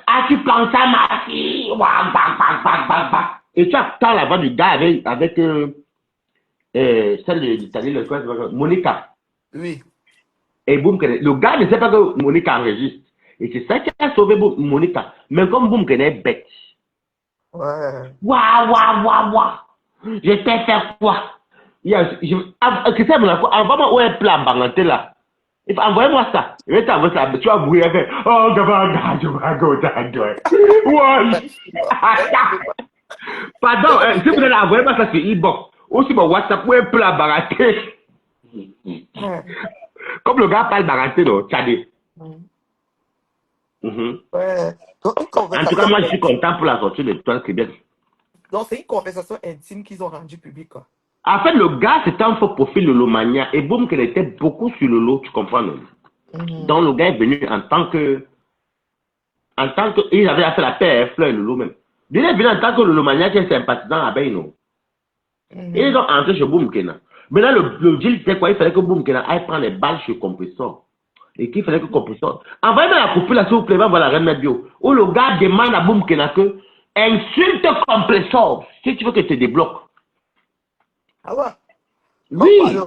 As-tu pensé à ma fille? Et tu attends la voix du gars avec celle de l'Italie, Monica. Oui. Et boum, le gars ne sait pas que Monica enregistre. Et c'est ça qui a sauvé Monica. Mais comme boum, qu'elle est bête. Ouais. Waouh. Je t'ai fait quoi? Envoie-moi où est le plan banganté là. Envoyez-moi ça. Je vais t'envoyer ça. Tu vas bouiller avec. Oh, je vais pardon, si vous voulez envoyer-moi ça sur e-box. Ou sur mon WhatsApp, où est le plan banganté? Comme le gars parle banganté, non, Tchadé. Ouais. Donc, En tout cas, moi, je suis content pour la sortie de toi, Québec. Donc, c'est une conversation intime qu'ils ont rendue publique, quoi. En fait, le gars, c'était un faux profil Lolomania. Et boum, qu'elle était beaucoup sur Lolo, tu comprends, non? Donc, le gars est venu en tant que. Il avait fait la paix, Fleur et Lolo même. Il est venu en tant que Lolomania qui est sympathisant à Beino. Il est donc entré chez Boumkena. Maintenant, le deal, c'était quoi? Il fallait que Boumkena aille prendre les balles chez Compressor. Et qu'il fallait que Compressor. Envoyez-moi la copie là, s'il vous plaît, va voir la reine bio. Où le gars demande à Boumkena que insulte Compressor si tu veux que tu te débloques. Ah ouais? Oui.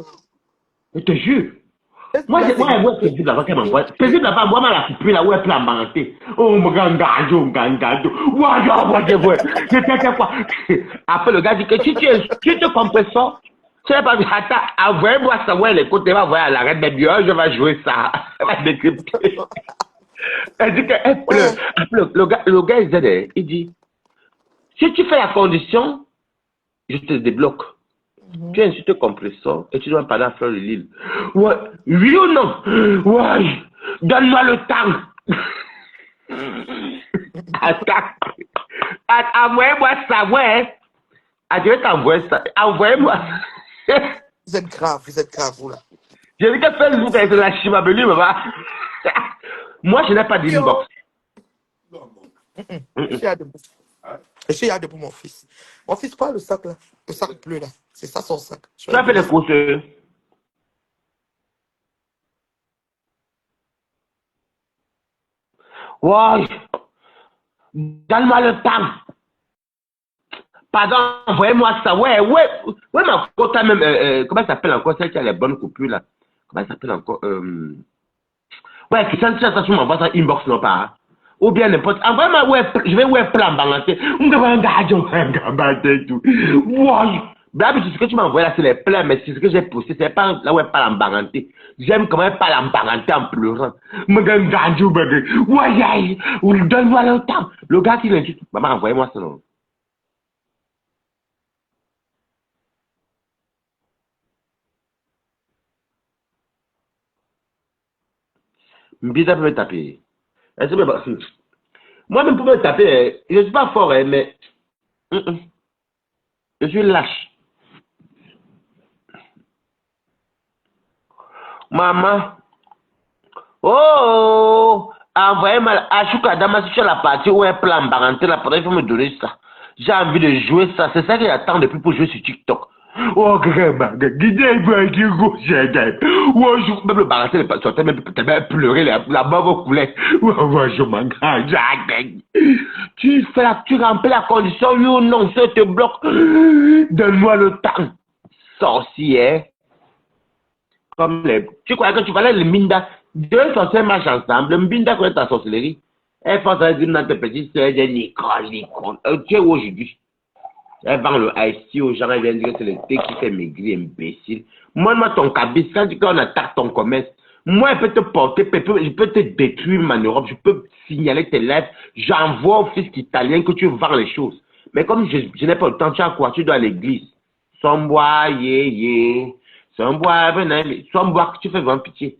Je te jure. Moi, paisible là-bas qu'elle m'envoie. Paisible là-bas, envoie-moi la copie là où elle peut embarquer. Oh, mon gangado. Je t'ai quoi? Après, le gars dit que si tu te Compressor, tu n'as pas vu, attends, envoyez-moi ça, ouais, les côtés, va voir à la reine de bio, je vais jouer ça. Elle va décrypter. Elle dit qu'elle pleure. Après, le gars, il dit, si tu fais la condition, je te débloque. Tu insultes Compressor et tu dois parler à Fleur de Lille. Ouais, oui ou non? Ouais, donne-moi le temps. Attends. Envoyez-moi ça, ouais. Je vais t'envoyer ça. Envoyez-moi. Vous êtes grave, vous là. J'ai dit que Facebook avec la chimabelu, maman. Moi, je n'ai pas d'inbox. Je suis là debout, mon fils. Mon fils, pas le sac là. Le sac bleu là. C'est ça son sac. Tu as fait les courses. Ouais. Donne-moi le temps. Pardon, envoyez-moi ça. Ouais, ma quota même. Comment ça s'appelle encore celle qui a les bonnes coupures là? Comment ça s'appelle encore? Ouais, qui ça sur m'envoie ça inbox non pas. Ou bien n'importe. Envoie-moi, ouais, je vais ouais plan balancer. On va un gars, tout. Ouais. D'habitude, ce que tu m'as envoyé là, c'est les plans, mais c'est ce que j'ai posté, c'est pas là où elle parle en baranté. J'aime comment elle parle en baranté en pleurant. Ouais, donne-moi le temps. Le gars qui l'insulte, maman, envoyez-moi ça, non. Mbida peut me taper. Est-ce que moi-même, pour me taper, je ne suis pas fort, mais je suis lâche. Maman, oh, envoyez-moi Ashuka Damas sur la partie où elle plan parenté, là, il faut me donner ça. J'ai envie de jouer ça. C'est ça que j'attends depuis pour jouer sur TikTok. Oh, vraiment, guidez moi qui j'ai oh, je même le balancer, les sortait même peut-être pleurer, la bave coulait. Oh, je m'en tu remplis la condition, oui ou non, ça te bloque. Donne-moi le temps. Sorcier. Comme les, tu crois que tu parlais de Minda, deux sorciers marchent ensemble, Minda connaît ta sorcellerie. Elle pense à dire notre petite soeur de Nicole. Tu es où aujourd'hui? Elle vend le IC aux gens, elle vient dire que c'est le thé qui fait maigrir, imbécile. Moi, ton cabis, quand on attaque ton commerce, moi, je peux te porter, je peux te détruire ma Europe, je peux signaler tes lèvres, j'envoie au fisc italien que tu vends les choses. Mais comme je n'ai pas le temps, tu as quoi? Tu dois à l'église. Sans bois, sans bois, venez, sans bois, tu fais vraiment pitié.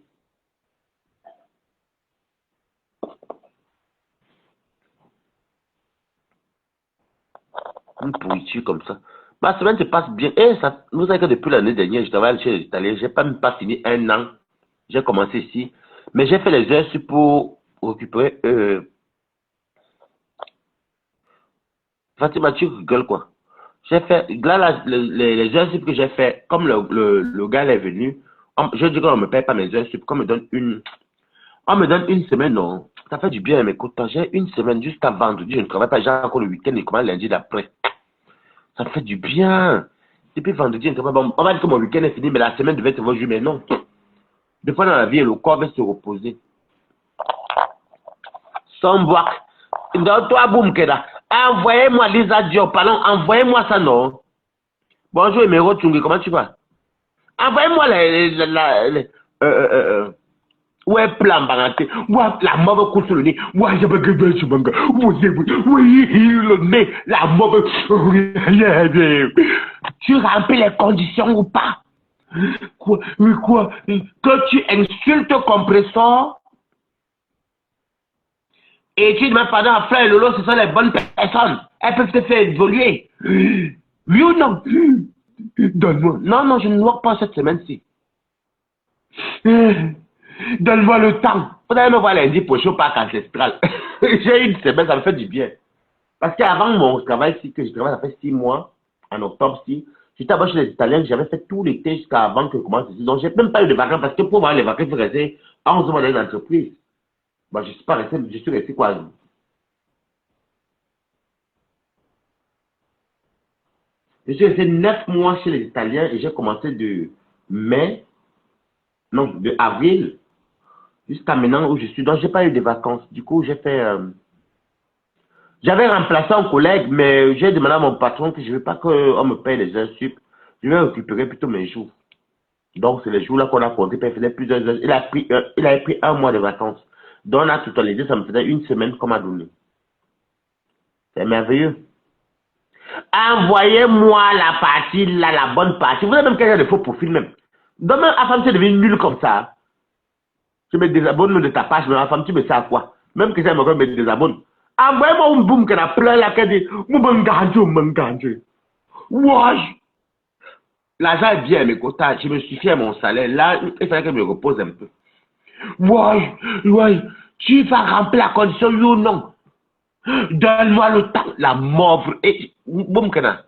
Une pourriture comme ça. Ma semaine se passe bien. Et ça, vous savez que depuis l'année dernière, je travaille chez les Italiens. J'ai pas même pas fini un an. J'ai commencé ici. Mais j'ai fait les heures pour récupérer. Fatima, tu rigoles quoi? J'ai fait. Là, les heures que j'ai fait, comme le gars est venu, je dis qu'on ne me paye pas mes heures sup, qu'on me donne une. On me donne une semaine, non. Ça fait du bien, mais écoute, j'ai une semaine jusqu'à vendredi. Je ne travaille pas, j'ai encore le week-end et comment lundi d'après. Ça me fait du bien. Depuis vendredi, on va dire que mon week-end est fini, mais la semaine devait se voir, mais non. Des fois dans la vie, le corps va se reposer. Sans boire. Dans toi, boum, Keda. Envoyez-moi Lisa Diop, pardon, envoyez-moi ça, non. Bonjour, Emero Tchungi, comment tu vas? Envoyez-moi ouais, plan banate. Ouais, la mauvaise couche sur le nez. Ouais, je veux que je manga. Oui, le nez, la mauvaise. Tu remplis les conditions ou pas? Quoi? Oui, quoi? Que tu insultes ton compresseur et tu demandes pardon à Frère Lolo, ce sont les bonnes personnes. Elles peuvent te faire évoluer. Oui ou non? Donne-moi. Non, non, je ne vois pas cette semaine-ci. Donne-moi le temps. Vous allez me voir lundi prochain au parc ancestral. J'ai une semaine, ça me fait du bien. Parce qu'avant mon travail, que je travaille, ça fait 6 mois, en octobre-ci, j'étais à chez les Italiens, j'avais fait tout l'été jusqu'à avant que commence ici. Donc, j'ai même pas eu de vacances parce que pour moi, les vacances, il faut rester 11 mois dans une entreprise. Moi, je suis pas resté, je suis resté quoi? Je suis resté 9 mois chez les Italiens et j'ai commencé de mai, non, de avril jusqu'à maintenant où je suis. Donc, j'ai pas eu de vacances. Du coup, j'ai fait, j'avais remplacé un collègue, mais j'ai demandé à mon patron que je ne veux pas qu'on me paye les heures sup. Je vais récupérer plutôt mes jours. Donc, c'est les jours-là qu'on a compté, puis il faisait plusieurs heures. Il avait pris un mois de vacances. Donc, on a totalisé, ça me faisait une semaine qu'on m'a donné. C'est merveilleux. Envoyez-moi la partie, là, la bonne partie. Vous avez même quelqu'un de faux profil même. Demain, ma femme, c'est devenu nul comme ça. Je me désabonne de ta page, mais ma femme, tu me sais à quoi? Même que ça me désabonne. Envoyez-moi un boum qui a plein la quête de Moubanganjo. Wesh! L'argent est bien, mais quotas, je me suis fait à mon salaire. Là, il fallait que je me repose un peu. Wesh! Tu vas remplir la condition, oui ou non? Donne-moi le temps, la mort. Et, boum, kana.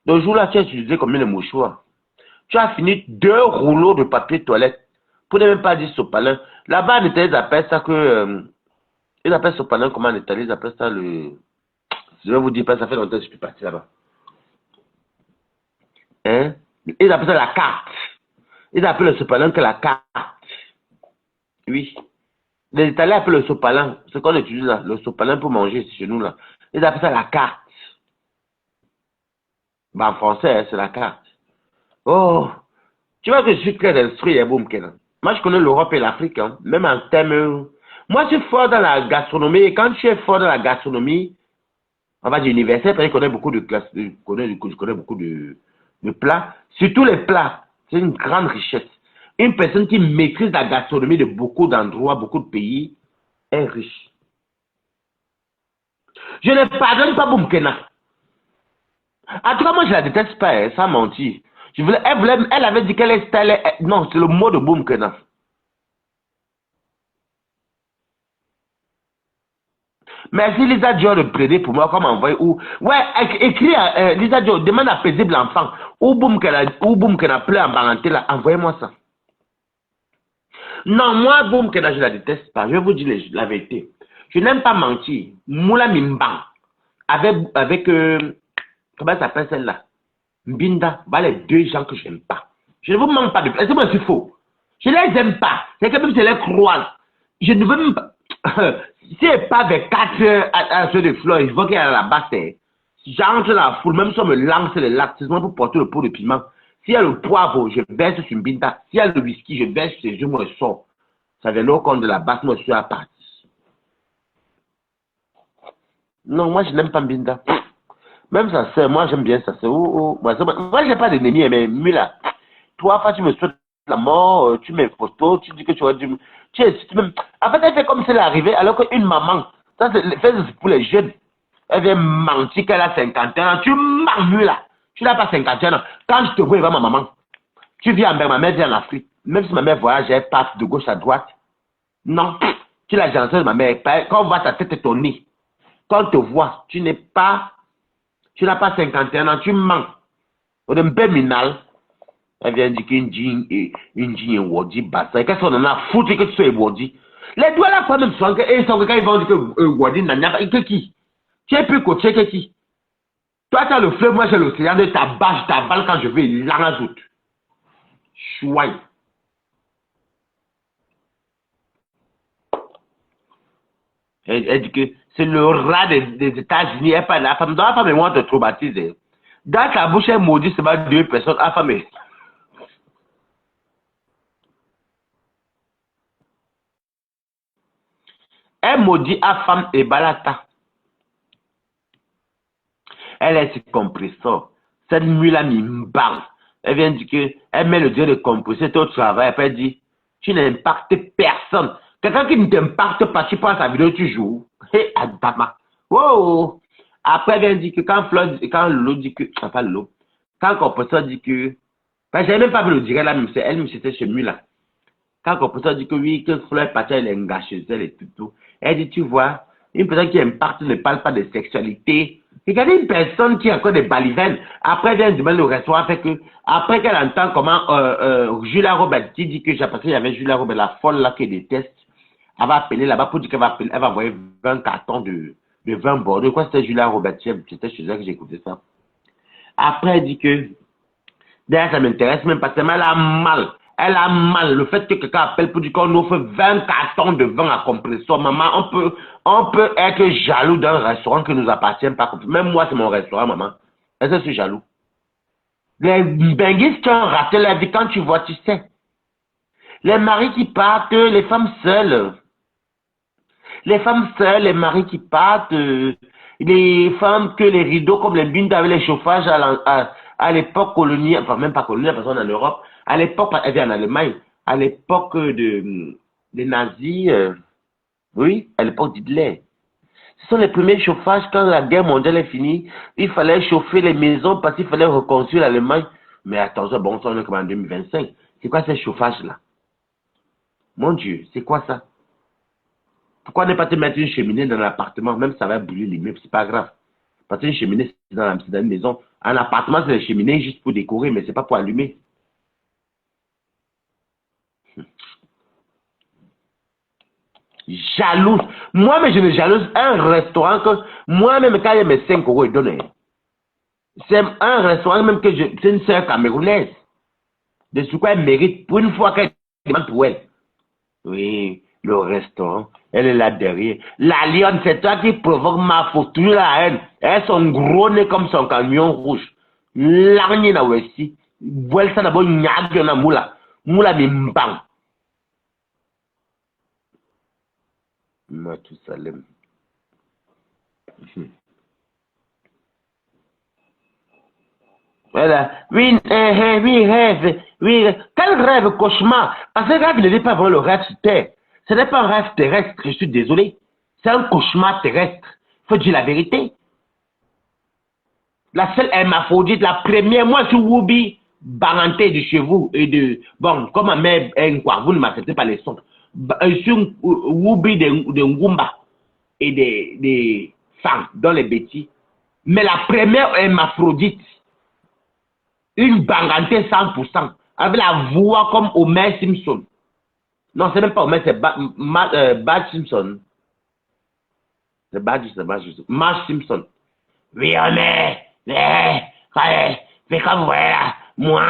Le jour-là, tu as utilisé combien de mouchoirs? Tu as fini 2 rouleaux de papier toilette. Pour ne même pas dire sopalin. Là-bas, ils appellent ça que. Ils appellent sopalin, comment en Italie, ils appellent ça le. Je vais vous dire, ça fait longtemps que je suis parti là-bas. Hein? Ils appellent ça la carte. Ils appellent le sopalin que la carte. Oui. Les Italiens appellent le sopalin. Ce qu'on utilise là, le sopalin pour manger chez nous là. Ils appellent ça la carte. Ben, en français, hein, c'est la carte. Oh! Tu vois que je suis très instruit, hein, boum, Kenan. Moi, je connais l'Europe et l'Afrique, hein, même en termes. Moi, je suis fort dans la gastronomie. Et quand tu es fort dans la gastronomie, on va dire universel, parce que je connais beaucoup de classes, je connais beaucoup de plats. Surtout les plats, c'est une grande richesse. Une personne qui maîtrise la gastronomie de beaucoup d'endroits, beaucoup de pays, est riche. Je ne pardonne pas Boumkena. En tout cas, moi, je la déteste pas, hein, sans mentir. Elle avait dit qu'elle est style. Non, c'est le mot de Boumkena. Merci Lisa Dior de plaider pour moi, comme envoyer ou. Ouais, écris à Lisa Dior, demande à paisible enfant. Ou Boumkena pleure en parenté là, envoyez-moi ça. Non, moi, Boumkena, je la déteste pas. Je vais vous dire la vérité. Je n'aime pas mentir. Moula Mimban. Avec comment ça s'appelle celle-là? Mbinda, voilà les deux gens que je n'aime pas. Je ne vous manque pas de... Est-ce que moi c'est faux? Je ne les aime pas. C'est que même si je les croise, je ne veux même pas... si c'est pas avec 4 heures à ceux de fleurs, je vois qu'il y a la basse. J'entre dans la foule, même si on me lance les lacs, c'est pour porter le pot de piment. S'il y a le poivre, je verse sur Mbinda. S'il y a le whisky, je verse sur ses yeux, moi je sors. Ça vient au compte de la basse, moi je suis à partir. Non, moi je n'aime pas Mbinda. Même sa sœur, moi j'aime bien sa sœur. Moi j'ai pas d'ennemi, mais Mula, toi, tu me souhaites la mort, tu mets photo, tu dis que tu aurais dû. En fait, elle fait comme si elle est arrivée, alors qu'une maman, ça c'est pour les jeunes. Elle vient mentir qu'elle a 51 ans. Tu mens, Mula. Tu n'as pas 51 ans. Quand je te vois, elle va ma maman. Tu viens en ma mère vient en Afrique. Même si ma mère voyage, elle passe de gauche à droite. Non. Tu es la gentille de ma mère. Quand on voit ta tête et ton nez, quand on te voit, tu n'as pas 51 ans, tu mens. On est un peu minal. Elle vient dire qu'une jean est wadi bassa. Qu'est-ce qu'on en a foutu que tu sois wadi? Les doigts là, quand même, sont quand ils vont dire que wadi n'a pas qui? Tu es plus coaché que qui? Toi, tu as le fleuve, moi j'ai l'océan de ta bâche, ta balle quand je vais l'en ajoute. Chouaille. Elle dit que c'est le rat des États-Unis. Elle parle de la femme. Dans la femme, elle te traumatiser. Dans ta bouche, elle maudit, c'est pas deux personnes. La femme, elle maudit la femme et balata. Elle est compresseur. Cette nuit-là, m'imbarque. Elle vient dire que, elle met le dieu de compresseur au travail. Elle dit, tu n'impactes personne. Quelqu'un qui ne t'impacte pas, tu prends sa vidéo, tu joues. Hé, Adama. Wow. Après, elle vient dire que quand Lolo dit que, enfin Lolo, quand le compresseur dit que, ben, j'ai même pas vu le direct là, mais elle me c'était chez lui là. Quand le compresseur dit que oui, que Fleur est partie, elle est engagée, elle est tout. Elle dit, tu vois, une personne qui impacte ne parle pas de sexualité. Regardez une personne qui a encore des balivernes. Après, elle vient demander au restaurant, fait que, après qu'elle entend comment Julia Robert dit que j'ai parce qu'il y avait Julia Robert, la folle là qui déteste, elle va appeler là-bas pour dire qu'elle va appeler, elle va envoyer 20 cartons de 20 bordeaux. Quoi, c'était Julia Robert, c'était chez elle que j'ai écouté ça. Après, elle dit que, d'ailleurs, ça m'intéresse même parce qu'elle a mal. Elle a mal. Le fait que quelqu'un appelle pour dire qu'on offre 20 cartons de vin à compresseur. Maman, on peut être jaloux d'un restaurant qui ne nous appartient pas. Même moi, c'est mon restaurant, maman. Est-ce que je suis jaloux? Les benguistes qui ont raté la vie, quand tu vois, tu sais. Les maris qui partent, les femmes seules. Les femmes seules, les maris qui partent, les femmes que les rideaux, comme les bines avec les chauffages à l'époque coloniale, enfin même pas coloniale, parce qu'on est en Europe, à l'époque, elle vient en Allemagne, à l'époque des nazis, oui, à l'époque d'Hitler. Ce sont les premiers chauffages quand la guerre mondiale est finie. Il fallait chauffer les maisons parce qu'il fallait reconstruire l'Allemagne. Mais attention, bon, ça on est comme en 2025. C'est quoi ces chauffages-là? Mon Dieu, c'est quoi ça? Pourquoi ne pas te mettre une cheminée dans l'appartement? Même si ça va brûler l'immeuble, c'est pas grave. Parce qu'une cheminée, c'est dans une maison. Un appartement, c'est une cheminée juste pour décorer, mais c'est pas pour allumer. Jalouse. Moi-même, je me jalouse un restaurant que moi-même, quand il y a mes 5 euros, il donne. C'est un restaurant même que c'est une sœur camerounaise. De ce quoi elle mérite pour une fois qu'elle demande pour elle. Oui, le restaurant, elle est là derrière. La lionne, c'est toi qui provoque ma faute, toujours la haine. Elles sont gros nez comme son camion rouge. L'araignée na aussi. Voilà ça d'abord, nyag na moula. Moula mimbang. Matousalem. Voilà. Oui, oui, rêve. Oui, quel rêve, cauchemar? Parce que rêve ne dit pas vraiment le rêve sur terre. Ce n'est pas un rêve terrestre, je suis désolé. C'est un cauchemar terrestre. Il faut dire la vérité. La seule hermaphrodite, la première, moi je suis Woubi, Baranté de chez vous et de. Bon, comme ma mère est quoi, vous ne m'acceptez pas les sons. Je suis Woubi de Ngumba et des femmes dans les bêtises. Mais la première hermaphrodite, une Baranté 100%, avec la voix comme Homer Simpson. Non, c'est même pas Homer, c'est Bad Simpson. C'est Bad Simpson. Marge Simpson. Oui, Homer. Mais comme voilà, moi,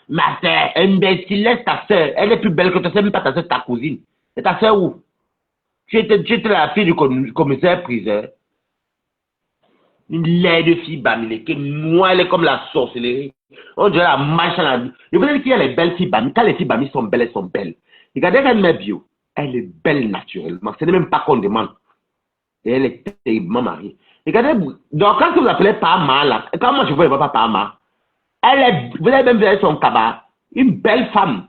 ma soeur, imbécile, laisse ta soeur. Elle est plus belle que toi, c'est même pas ta soeur, ta cousine. Et ta soeur où? Tu étais la fille du commissaire priseur. Une laide fille bamilée, qui moi, elle est comme la sorcellerie. On dirait la marche à la vie. Et vous savez qu'il y a les belles filles bamilées. Quand les filles bamilées sont belles, elles sont belles. Regardez elle met bio. Elle est belle naturellement. Ce n'est même pas qu'on demande. Et elle est terriblement mariée. Regardez, donc quand vous appelez Pama, là, quand moi je vois pas Pama, elle est, vous avez même vu son cabas, une belle femme.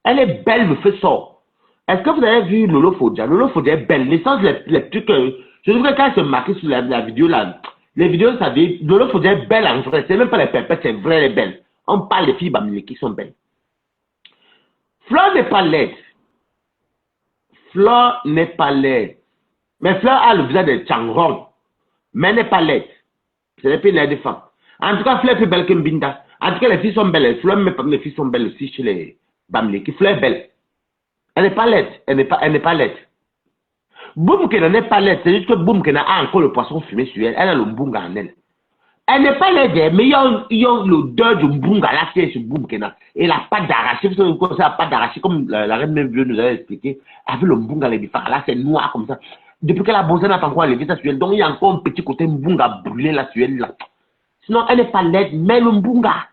Elle est belle, me fait sort. Est-ce que vous avez vu Lolo Fodja? Lolo Fodja est belle. Les sens, les trucs, je trouve que quand elle se marquait sur la vidéo là, les vidéos, ça dit, Lolo Fodja est belle en vrai. C'est même pas les perpètes, c'est vrai, elle est belle. On parle des filles bamilées qui sont belles. Fleur n'est pas laide. Fleur n'est pas laide. Mais Fleur a le visage de Changron. Mais elle n'est pas laide. Ce n'est pas une laide femme. En tout cas, Fleur est plus belle que Mbinda. En tout cas, les filles sont belles. Fleur, mes filles sont belles aussi chez les Bamilés. Fleur est belle. Elle n'est pas laide. Elle n'est pas laide. Boumkena n'est pas laide. C'est juste que Boumkena a encore le poisson fumé sur elle. Elle a le mbunga en elle. Elle n'est pas laide, mais il y a l'odeur du mbunga là qui est sur Boumkena. Et la pâte d'arachide, vous savez quoi, c'est la pâte d'arachide, comme la reine même vieux nous avait expliqué, avec le mbunga, les différents. Là, c'est noir comme ça. Depuis qu'elle a bossé, elle n'a pas encore enlevé ça sur elle. Donc, il y a encore un petit côté mbunga brûlé là sur elle. Là. Sinon, elle n'est pas laide, mais le mbunga.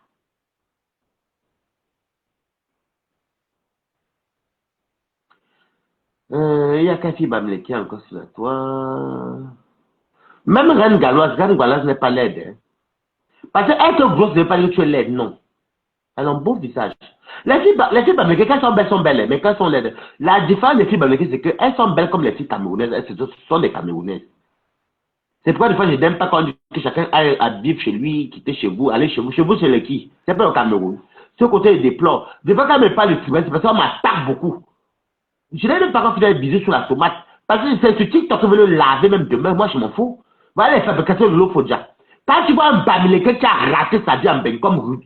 Il y a qu'un fille Bamilé qui est encore sur la toile. Même Reine Galoise n'est pas laide. Hein. Parce qu'elle te grosse ne veut pas dire que tu es laide, non. Elle a un beau visage. Les filles Bamilé, quand elles sont belles, mais quand elles sont laides. La différence des filles Bamilé, c'est qu'elles sont belles comme les filles camerounaises. Elles sont des camerounaises. C'est pourquoi des fois je n'aime pas quand on dit que chacun aille à vivre chez lui, quitter chez vous, aller chez vous. Chez vous, c'est le qui? C'est pas le Cameroun. Ce côté, je déplore. Des fois, quand elle me parle de Tibet, c'est parce qu'on m'attaque beaucoup. Je n'ai même pas envie d'aller biser sur la tomate. Parce que c'est ce TikTok qui veut le laver même demain. Moi, je m'en fous. Voilà les fabrications de l'eau Fodja. Quand tu vois un Bamilé qui a raté sa vie en bain, comme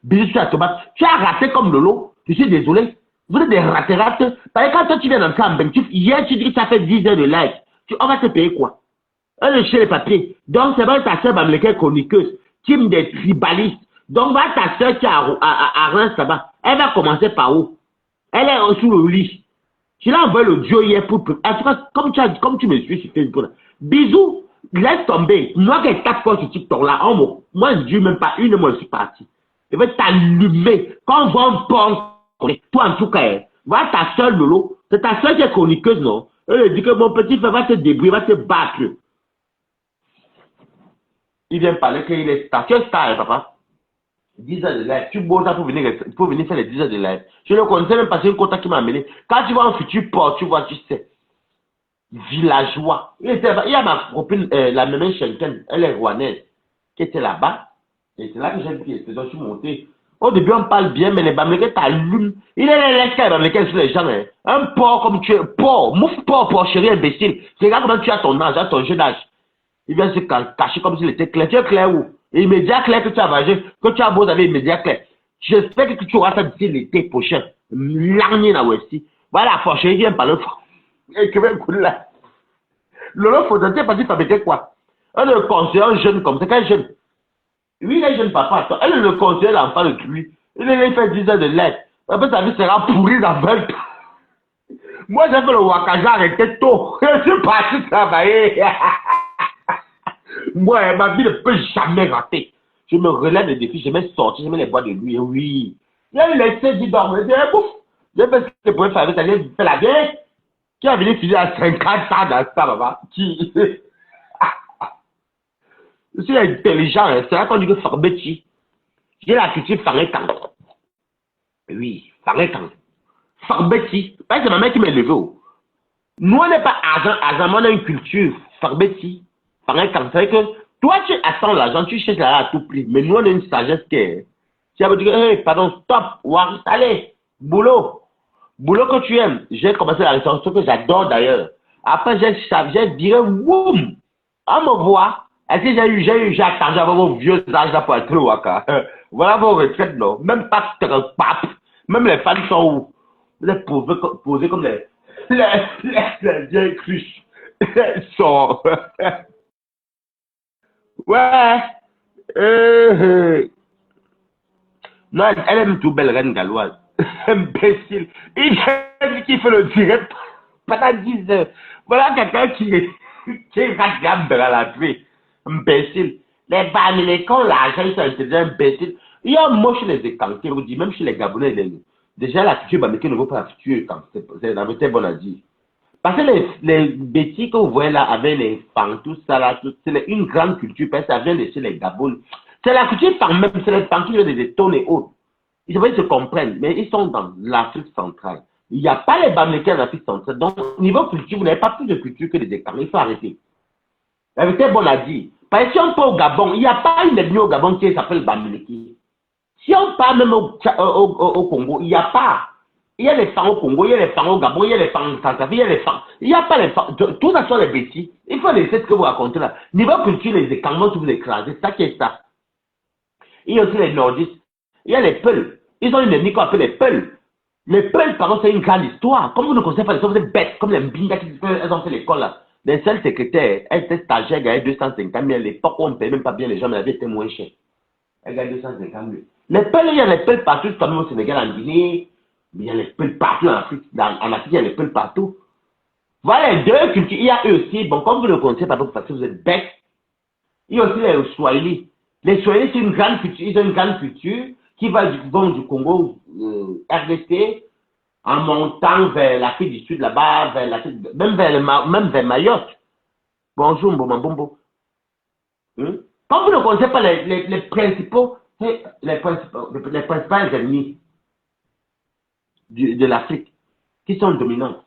biser sur la tomate, tu as raté comme Lolo. Je suis désolé. Vous êtes des ratés. Parce que quand toi, tu viens d'entrer en bain, hier, tu dis que tu as fait 10 heures de live. On va te payer quoi? Elle chez les papiers. Donc, c'est vrai ta soeur Bamilé qui est chroniqueuse, team des tribalistes. Donc, va ta soeur qui est à Reims là-bas. Elle va commencer par où? Elle est sous le lit. Je l'ai envoyé le Dieu hier pour. En tout cas, comme tu me suis sur Facebook, bisous, laisse tomber. Moi, qui ai 4 fois sur TikTok là, moi, je ne dis même pas une, moi, je suis parti. Je vais t'allumer. Quand on voit un porc, toi, en tout cas, voilà ta soeur Lolo. C'est ta soeur qui est chroniqueuse, non? Elle dit que mon petit frère va se débrouiller, va se battre. Il vient parler qu'il est star. Quel star, hein, papa? 10 heures de live. Tu bosses pour venir faire les 10 heures de live. Je ne connaissais même pas, c'est un contact qui m'a amené. Quand tu vois un futur port, tu vois, tu sais. Villageois. Il y a ma copine, la même Schenken, elle est rouennaise, qui était là-bas. Et c'est là que j'ai vu qu'il était. Donc, je suis monté. Au début, on parle bien, mais les Bamilés t'allument. Il est les Bamilés sur les gens. Hein. Un porc comme tu es. Porc. Mouf porc, chéri, imbécile. Regarde comment tu as ton âge, ton jeune âge. Il vient se cacher comme s'il était clair. Tu es clair où? Immédiat clair que tu as vagé, que tu as beau avec immédiat clair. J'espère que tu auras ça d'ici l'été prochain. L'année là aussi. Voilà, forcé, il vient par le fond. Et tu veux couler là. Lolo faudrait dire parce fabriquer quoi? Elle le conseille un jeune comme ça, quel jeune? Oui, il est jeune papa. Elle le conseille l'enfant de lui. Il fait 10 ans de lettres. Après, sa vie sera pourrie dans 20 ans. Moi, j'ai fait le Wakaja arrêté tôt. Je suis parti travailler. Moi, ma vie ne peut jamais rater. Je me relève des défis, je vais sortir, je mets les bois de lui. Oui. Il a laissé du dormir. Je bouffe. Je fais ce que je pouvais faire avec elle. Je fais la guerre. Qui a venu finir à 50 ans dans ça, papa? Qui? Je suis intelligent, c'est là qu'on dit que Farbetti. J'ai la culture Fangekan. Oui, Fangekan. Farbeti. C'est ma mère qui m'a élevé. Nous, on n'est pas argent, mais on a une culture. Farbeti. Fangekan. C'est que toi, tu attends l'argent, tu cherches l'argent à tout prix. Mais nous, on a une sagesse qui est. Tu vas dire, hey, pardon, stop, Waris, allez, boulot. Boulot que tu aimes. J'ai commencé la restauration que j'adore d'ailleurs. Après, j'ai viré, woum. On me voit. Est-ce que j'ai attendu à vos vieux âges là pour être au Waka? Voilà vos retraites, non? Même pas pape. Même les femmes sont où? Vous êtes posés comme les vieilles cruches. Elles sont. Ouais. Non, elle aime tout belle reine galloise. Imbécile. Il dit qu'il fait le direct pendant 10 heures. Voilà quelqu'un qui regarde dans la vie. Imbécile. Les Bamilekons, l'argent, ils sont intelligents, imbéciles. Il y a un mot chez les écantés, vous dites, même chez les Gabonais, déjà la culture Bamileke ne vaut pas la culture quand c'est la vérité bonne à dire. Parce que les bêtises que vous voyez là, avec les fangs, tout ça là, c'est une grande culture, parce que ça vient de chez les Gabonais. C'est la culture fang même, c'est les fangs qui viennent des étones et autres. Ils se comprennent, mais ils sont dans l'Afrique centrale. Il n'y a pas les Bamilekens en Afrique centrale. Donc, niveau culture, vous n'avez pas plus de culture que les écarts. Il faut arrêter. La vérité bonne à dire. Parce que si on part au Gabon, il n'y a pas une ethnie au Gabon qui s'appelle Bamileke. Si on part même au Congo, il n'y a pas. Il y a les fangs au Congo, il y a les fangs au Gabon, il y a les fangs en Centrafrique, il y a les fangs. Il n'y a pas les fangs. Tout ça sont les bêtises. Il faut laisser ce que vous racontez là. Niveau culture, les écarts, vous écrasez. C'est ça qui est ça. Il y a aussi les nordistes. Il y a les Peuls. Ils ont une ethnie qu'on appelle les Peuls. Les Peuls, par contre, c'est une grande histoire. Comme vous ne connaissez pas l'histoire, vous êtes bêtes, comme les Mbinga qui elles ont fait l'école là. Les seuls secrétaires, elle était stagiaire, elle gagnait 250 000. À l'époque, on ne payait même pas bien les gens, mais la vie était moins chère. Elle gagne 250 000. Les Peuls, il y a les Peuls partout, comme au Sénégal, en Guinée. Mais il y a les Peuls partout en Afrique. En Afrique, il y a les Peuls partout. Voilà les deux cultures. Il y a eux aussi. Bon, comme vous ne connaissez pas, parce que vous êtes bêtes. Il y a aussi les Swahili. Les Swahili, c'est une grande culture. Ils ont une grande culture qui vont du Congo, RDC, en montant vers l'Afrique du Sud, là-bas, vers même vers Mayotte. Bonjour, Mboma Bombo. Quand vous ne connaissez pas les principales ennemis de l'Afrique qui sont dominants,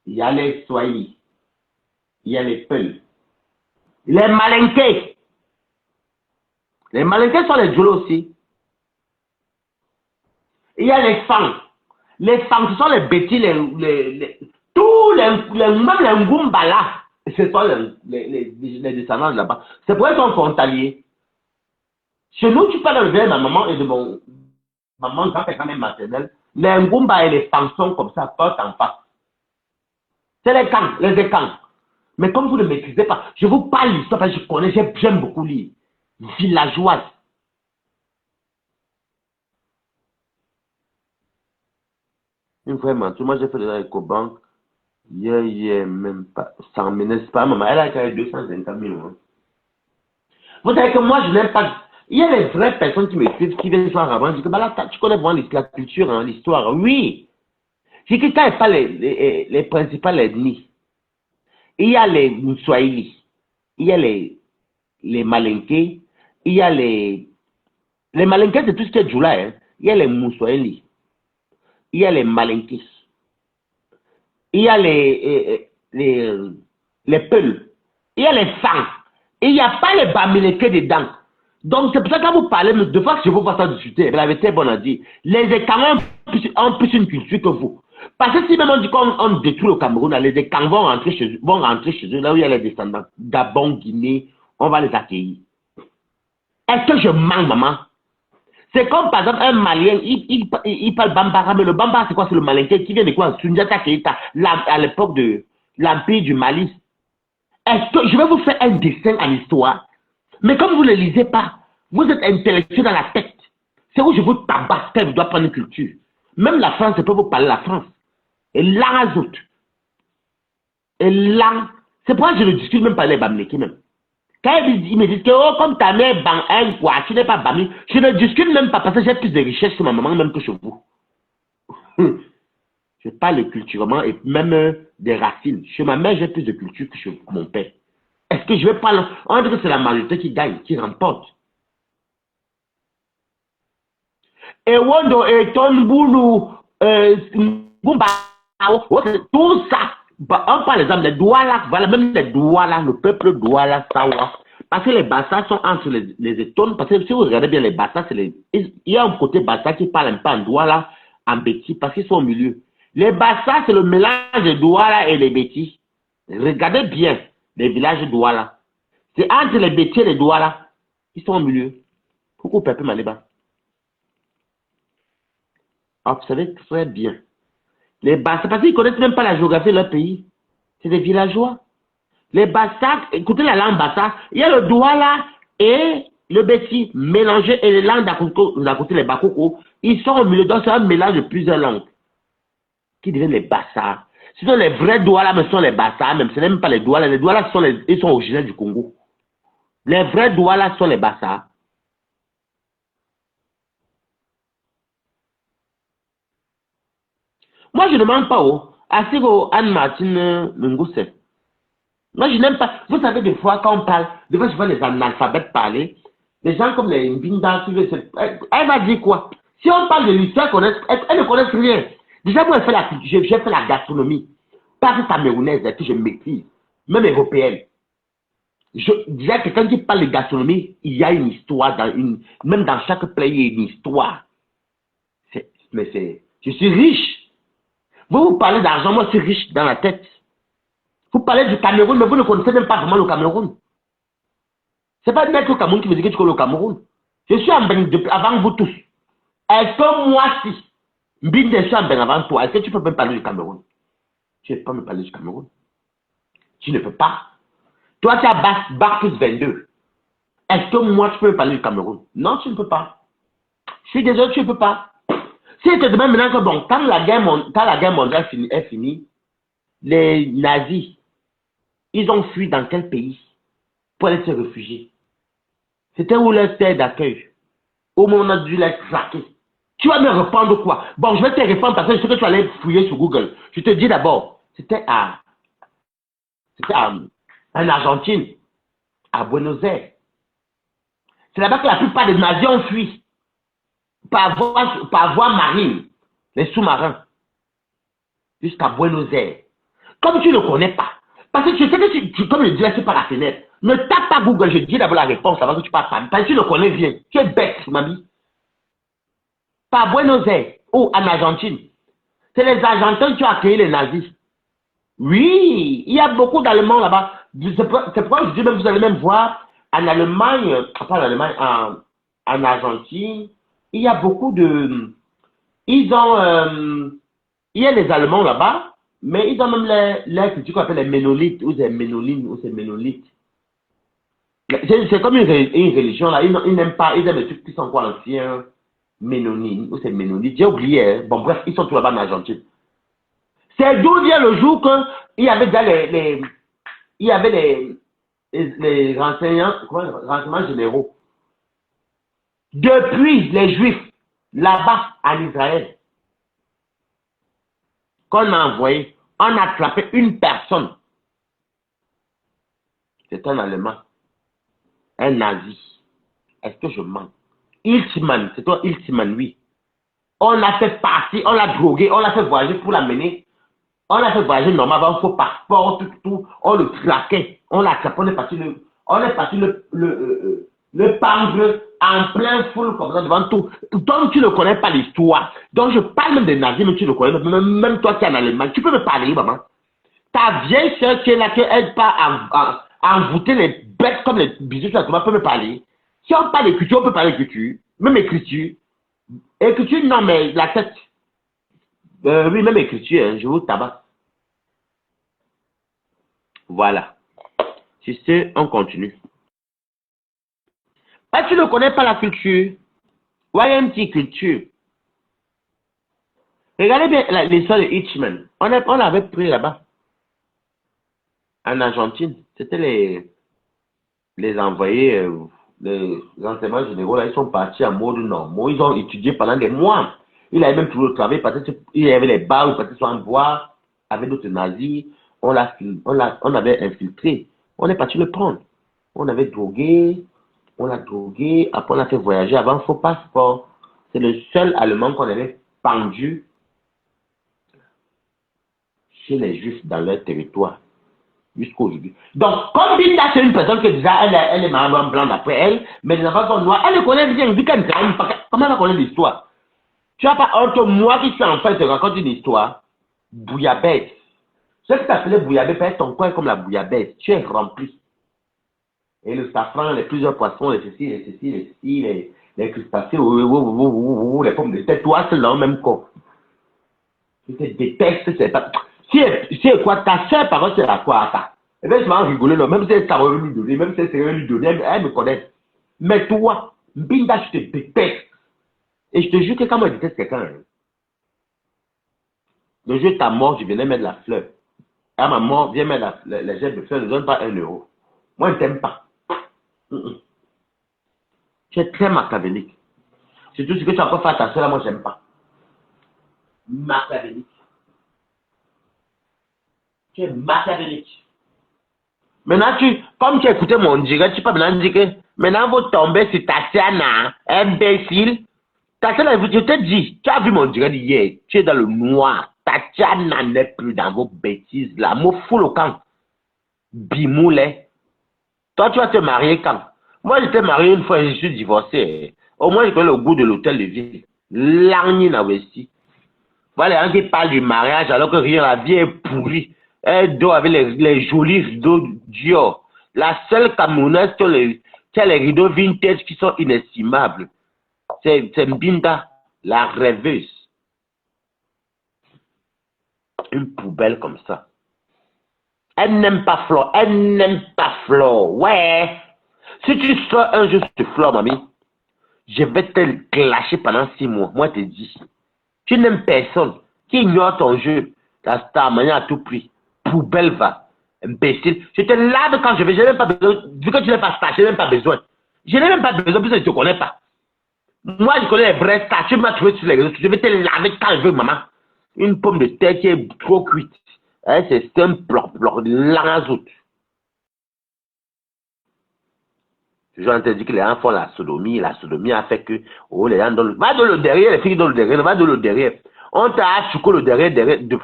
il y a les Swahili, il y a les Peuls, les Malinké. Les Malinké sont les Djolo aussi. Il y a les Fangs. Les Fangs, ce sont les bêtis, même les Ngumba là, ce sont les descendants de là-bas. C'est pour eux qu'ils sont frontaliers. Chez nous, tu parles de ma maman et de mon maman, grand-mère maternelle. Les Ngumba et les Fangs sont comme ça, porte en face. C'est les Kangs, les Ekans. Mais comme vous ne maîtrisez pas, je vous parle l'histoire parce que je connais, j'aime beaucoup lire. Villageoise. Une fois, moi j'ai fait de l'Ecobank. Même pas. Ça en menace pas, maman. Elle a gagné 250 000. Hein. Vous savez que moi, je n'aime pas. Il y a les vraies personnes qui me suivent, qui viennent voir avant. Je dis que bah là, tu connais vraiment la culture, hein, l'histoire. Oui. C'est que quand il n'y a pas les principales ethnies, il y a les Moussouaïli, il y a les Malinké, il y a les Malinké, c'est tout ce qui est Djoula. Hein. Il y a les Moussouaïli, il y a les Malinké. Il y a les Peuls, il y a les Fangs, et il n'y a pas les Bamileke dedans. Donc, c'est pour ça que quand vous parlez, de fois que je vous vois ça discuter, la vérité est bonne à dire, les Écans ont plus une culture que vous. Parce que si même on dit qu'on détruit le Cameroun, les Écans vont rentrer chez eux, là où il y a les descendants, Gabon, Guinée, on va les accueillir. Est-ce que je mens, maman? C'est comme par exemple un Malien, il parle Bambara, mais le Bambara c'est quoi? C'est le Malinké qui vient de quoi? Sundiata Keita, à l'époque de l'Empire du Mali. Est-ce que je vais vous faire un dessin en histoire? Mais comme vous ne le lisez pas, vous êtes intellectuel dans la tête. C'est où je vous tabasse quand je dois prendre une culture. Même la France, je peux vous parler de la France. Et là, autres. Et là, c'est pourquoi je ne discute même pas les Bamileke même. Quand ils me disent que, oh, comme ta mère ban quoi, tu n'es pas Bami, je ne discute même pas parce que j'ai plus de richesse que ma maman, même que chez vous. Je parle culturellement et même des racines. Chez ma mère, j'ai plus de culture que chez mon père. Est-ce que je vais parler? On dit que c'est la majorité qui gagne, qui remporte. Ewondo, Etonbulu, Gumba, tout ça. On parle exemple des Douala, voilà, même les Douala, le peuple Douala, Sawa. Parce que les Bassa sont entre les Étones, parce que si vous regardez bien les Bassa, il y a un côté Bassa qui parle un peu en Douala, en Béti, parce qu'ils sont au milieu. Les Bassa, c'est le mélange de Douala et les Béti. Regardez bien les villages Douala. C'est entre les Béti et les Douala, ils sont au milieu. Pourquoi Peuple Maniba? Observez très bien. Les Bassa, parce qu'ils ne connaissent même pas la géographie de leur pays. C'est des villageois. Les Bassa, écoutez la langue Bassa, il y a le Douala et le Béti mélangés et les langues d'à côté, les Bakoko, ils sont au milieu. Donc c'est un mélange de plusieurs langues qui deviennent les Bassa. Ce sont les vrais Douala, mais ce sont les Bassa, même ce n'est même pas les Douala. Les Douala, ils sont originaires du Congo. Les vrais Douala sont les Bassa. Moi, je ne mens pas, Asigo Anne-Martine Mungousse. Moi, je n'aime pas. Vous savez, des fois, quand on parle, des fois, je vois les analphabètes parler. Les gens comme les Mbinda, elle va dire quoi? Si on parle de l'histoire, elle ne connaissent rien. Déjà, moi, j'ai fait la gastronomie. Pas que camerounaise, que je maîtrise. Même européenne. Déjà, quelqu'un qui parle de gastronomie, il y a une histoire, même dans chaque plat, il y a une histoire. Je suis riche. Vous parlez d'argent, moi, je suis riche dans la tête. Vous parlez du Cameroun, mais vous ne connaissez même pas vraiment le Cameroun. C'est pas mettre au Cameroun qui veut dire que tu connais le Cameroun. Je suis en Bénin avant vous tous. Est-ce que moi, si, je suis en Bénin avant toi, est-ce que tu peux me parler du Cameroun? Tu ne peux pas me parler du Cameroun. Tu ne peux pas. Toi, tu as bac plus 22. Est-ce que moi, tu peux me parler du Cameroun? Non, tu ne peux pas. Je suis désolé, tu ne peux pas. Si tu te demandes maintenant que, bon, quand la guerre mondiale est finie, les nazis, ils ont fui dans quel pays pour aller se réfugier? C'était où leur terre d'accueil? Au moment où on a dû les traquer. Tu vas me répondre quoi? Bon, je vais te répondre parce que je sais que tu allais fouiller sur Google. Je te dis d'abord, c'était en Argentine, à Buenos Aires. C'est là-bas que la plupart des nazis ont fui par voie marine, les sous-marins, jusqu'à Buenos Aires. Comme tu ne connais pas, parce que tu sais que tu comme le dis par la fenêtre, ne tape pas Google, je dis d'abord la réponse avant que tu parles pas. Parce que tu ne connais rien. Tu es bête, mamie. Par Buenos Aires, ou en Argentine. C'est les Argentins qui ont accueilli les nazis. Oui, il y a beaucoup d'Allemands là-bas. C'est pourquoi je dis même, vous allez même voir en Allemagne, pas en Allemagne, en Argentine, il y a beaucoup de. Il y a les Allemands là-bas, mais ils ont même les cultures qu'on appelle les ménolites, ou des ménolines, ou ces ménolites. C'est comme une religion là, ils n'aiment pas, ils aiment les trucs qui sont quoi anciens, ménonites, ou ces ménolites. J'ai oublié, hein. Bon bref, ils sont tout là-bas en Argentine. C'est d'où vient le jour qu'il y avait déjà il y avait les renseignements généraux. Depuis les Juifs, là-bas en Israël, qu'on a envoyé, on a attrapé une personne. C'est un Allemand, un nazi. Est-ce que je mens? Hiltmann, c'est toi Hiltmann, oui. On l'a fait partir, on l'a drogué, on l'a fait voyager pour l'amener. On l'a fait voyager normalement, il faut passeport, tout, on le traquait, on l'a attrapé, on est parti le pendre en plein foule comme ça devant tout. Donc tu ne connais pas l'histoire. Donc je parle même des nazis, mais tu ne connais pas. Même toi qui es en Allemagne, tu peux me parler, maman. Ta vieille soeur qui est là, qui aide pas à envoûter les bêtes comme les bisous, tu peut me parler. Si on parle d'écriture, on peut parler d'écriture. Même écriture. Écriture, non, mais la tête. Oui, même écriture, hein, je vous tabac. Voilà. Si c'est, on continue. Ah, tu ne connais pas la culture. Voilà une petite culture. Regardez bien l'histoire de Hitchman. On l'avait pris là-bas. En Argentine. C'était les envoyés, les renseignements généraux, là, ils sont partis en mode normal. Ils ont étudié pendant des mois. Il avait même trouvé le travail parce qu'il y avait les bars où ils sont en bois avec d'autres nazis. On avait infiltré. On est parti le prendre. On avait drogué. On l'a drogué. Après, on l'a fait voyager avant faux passeport. C'est le seul Allemand qu'on avait pendu chez les Juifs dans leur territoire. Jusqu'à aujourd'hui. Donc, comme Binda, c'est une personne que déjà, elle est marron blanc d'après elle, mais les enfants sont noirs, elle ne connaît rien, vu qu'elle ne connaît pas. Comment elle connaît l'histoire? Tu n'as pas honte, moi qui suis enfant, je te raconte une histoire. Bouillabaisse. Ce qui s'appelait bouillabaisse, peut être ton coin comme la bouillabaisse. Tu es rempli. Et le safran, les plusieurs poissons, les ceci, les crustacés, les pommes de terre, toi, c'est dans le même corps. Je te déteste, c'est pas. Si quoi, ta soeur, par contre, c'est la quoi, ça. Et bien, je m'en rigoler, non, même si elle s'en lui donner, même si elle s'est lui donner, elle me connaît. Mais toi, Binda, je te déteste. Et je te jure que quand moi je déteste quelqu'un, le jour de ta mort, je venais mettre la fleur. À ma mort, viens mettre la gemme de fleur, ne donne pas 1 euro. Moi, je ne t'aime pas. Tu es très machiavélique. C'est tout ce que tu as pas fait à ta soeur, moi, je n'aime pas. Machiavélique. Tu es machiavélique. Maintenant, comme tu as écouté mon direct, tu peux maintenant dire que maintenant vous tombez sur Tatiana, imbécile. Tatiana, je te dis, tu as vu mon direct hier, tu es dans le noir. Tatiana n'est plus dans vos bêtises là. Moi, fous le camp. Bimoulé. Toi, tu vas te marier quand? Moi, j'étais marié une fois et je suis divorcé. Au moins, je connais le goût de l'hôtel de ville. L'agni n'a aussi. Voilà, les gens qui parlent du mariage alors que rien, la vie est pourrie. Elle dort avec les jolis rideaux Dior. La seule camionneuse qui a les rideaux vintage qui sont inestimables. C'est Mbinda, la rêveuse. Une poubelle comme ça. Elle n'aime pas Flo. Elle n'aime pas Flo. Ouais. Si tu sors un jour sur Flo, mamie, je vais te clasher pendant 6 mois. Moi, je te dis. Tu n'aimes personne. Qui ignore ton jeu. La star, manière à tout prix. Poubelle va. Imbécile. Je te lave quand je vais. Je n'ai même pas besoin. Vu que tu n'es pas star, je n'ai même pas besoin. Je n'ai même pas besoin parce que je ne te connais pas. Moi, je connais les vrais stars. Tu m'as trouvé sur les réseaux. Je vais te laver quand je veux, maman. Une pomme de terre qui est trop cuite. Hein, c'est un bloc, l'anazout. Je t'ai dit que les gens font la sodomie. La sodomie a fait que, oh, les gens donnent va dans le derrière, les filles dans le derrière, va dans le derrière. On t'a assoucou le derrière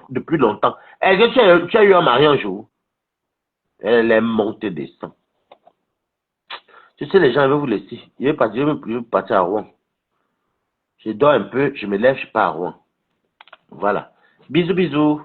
depuis longtemps. Est-ce que tu as eu un mari un jour? Elle est montée des sangs. Tu sais, les gens, ils veulent vous laisser. Je vais partir à Rouen. Je dors un peu, je me lève, je pars à Rouen. Voilà. Bisous, bisous.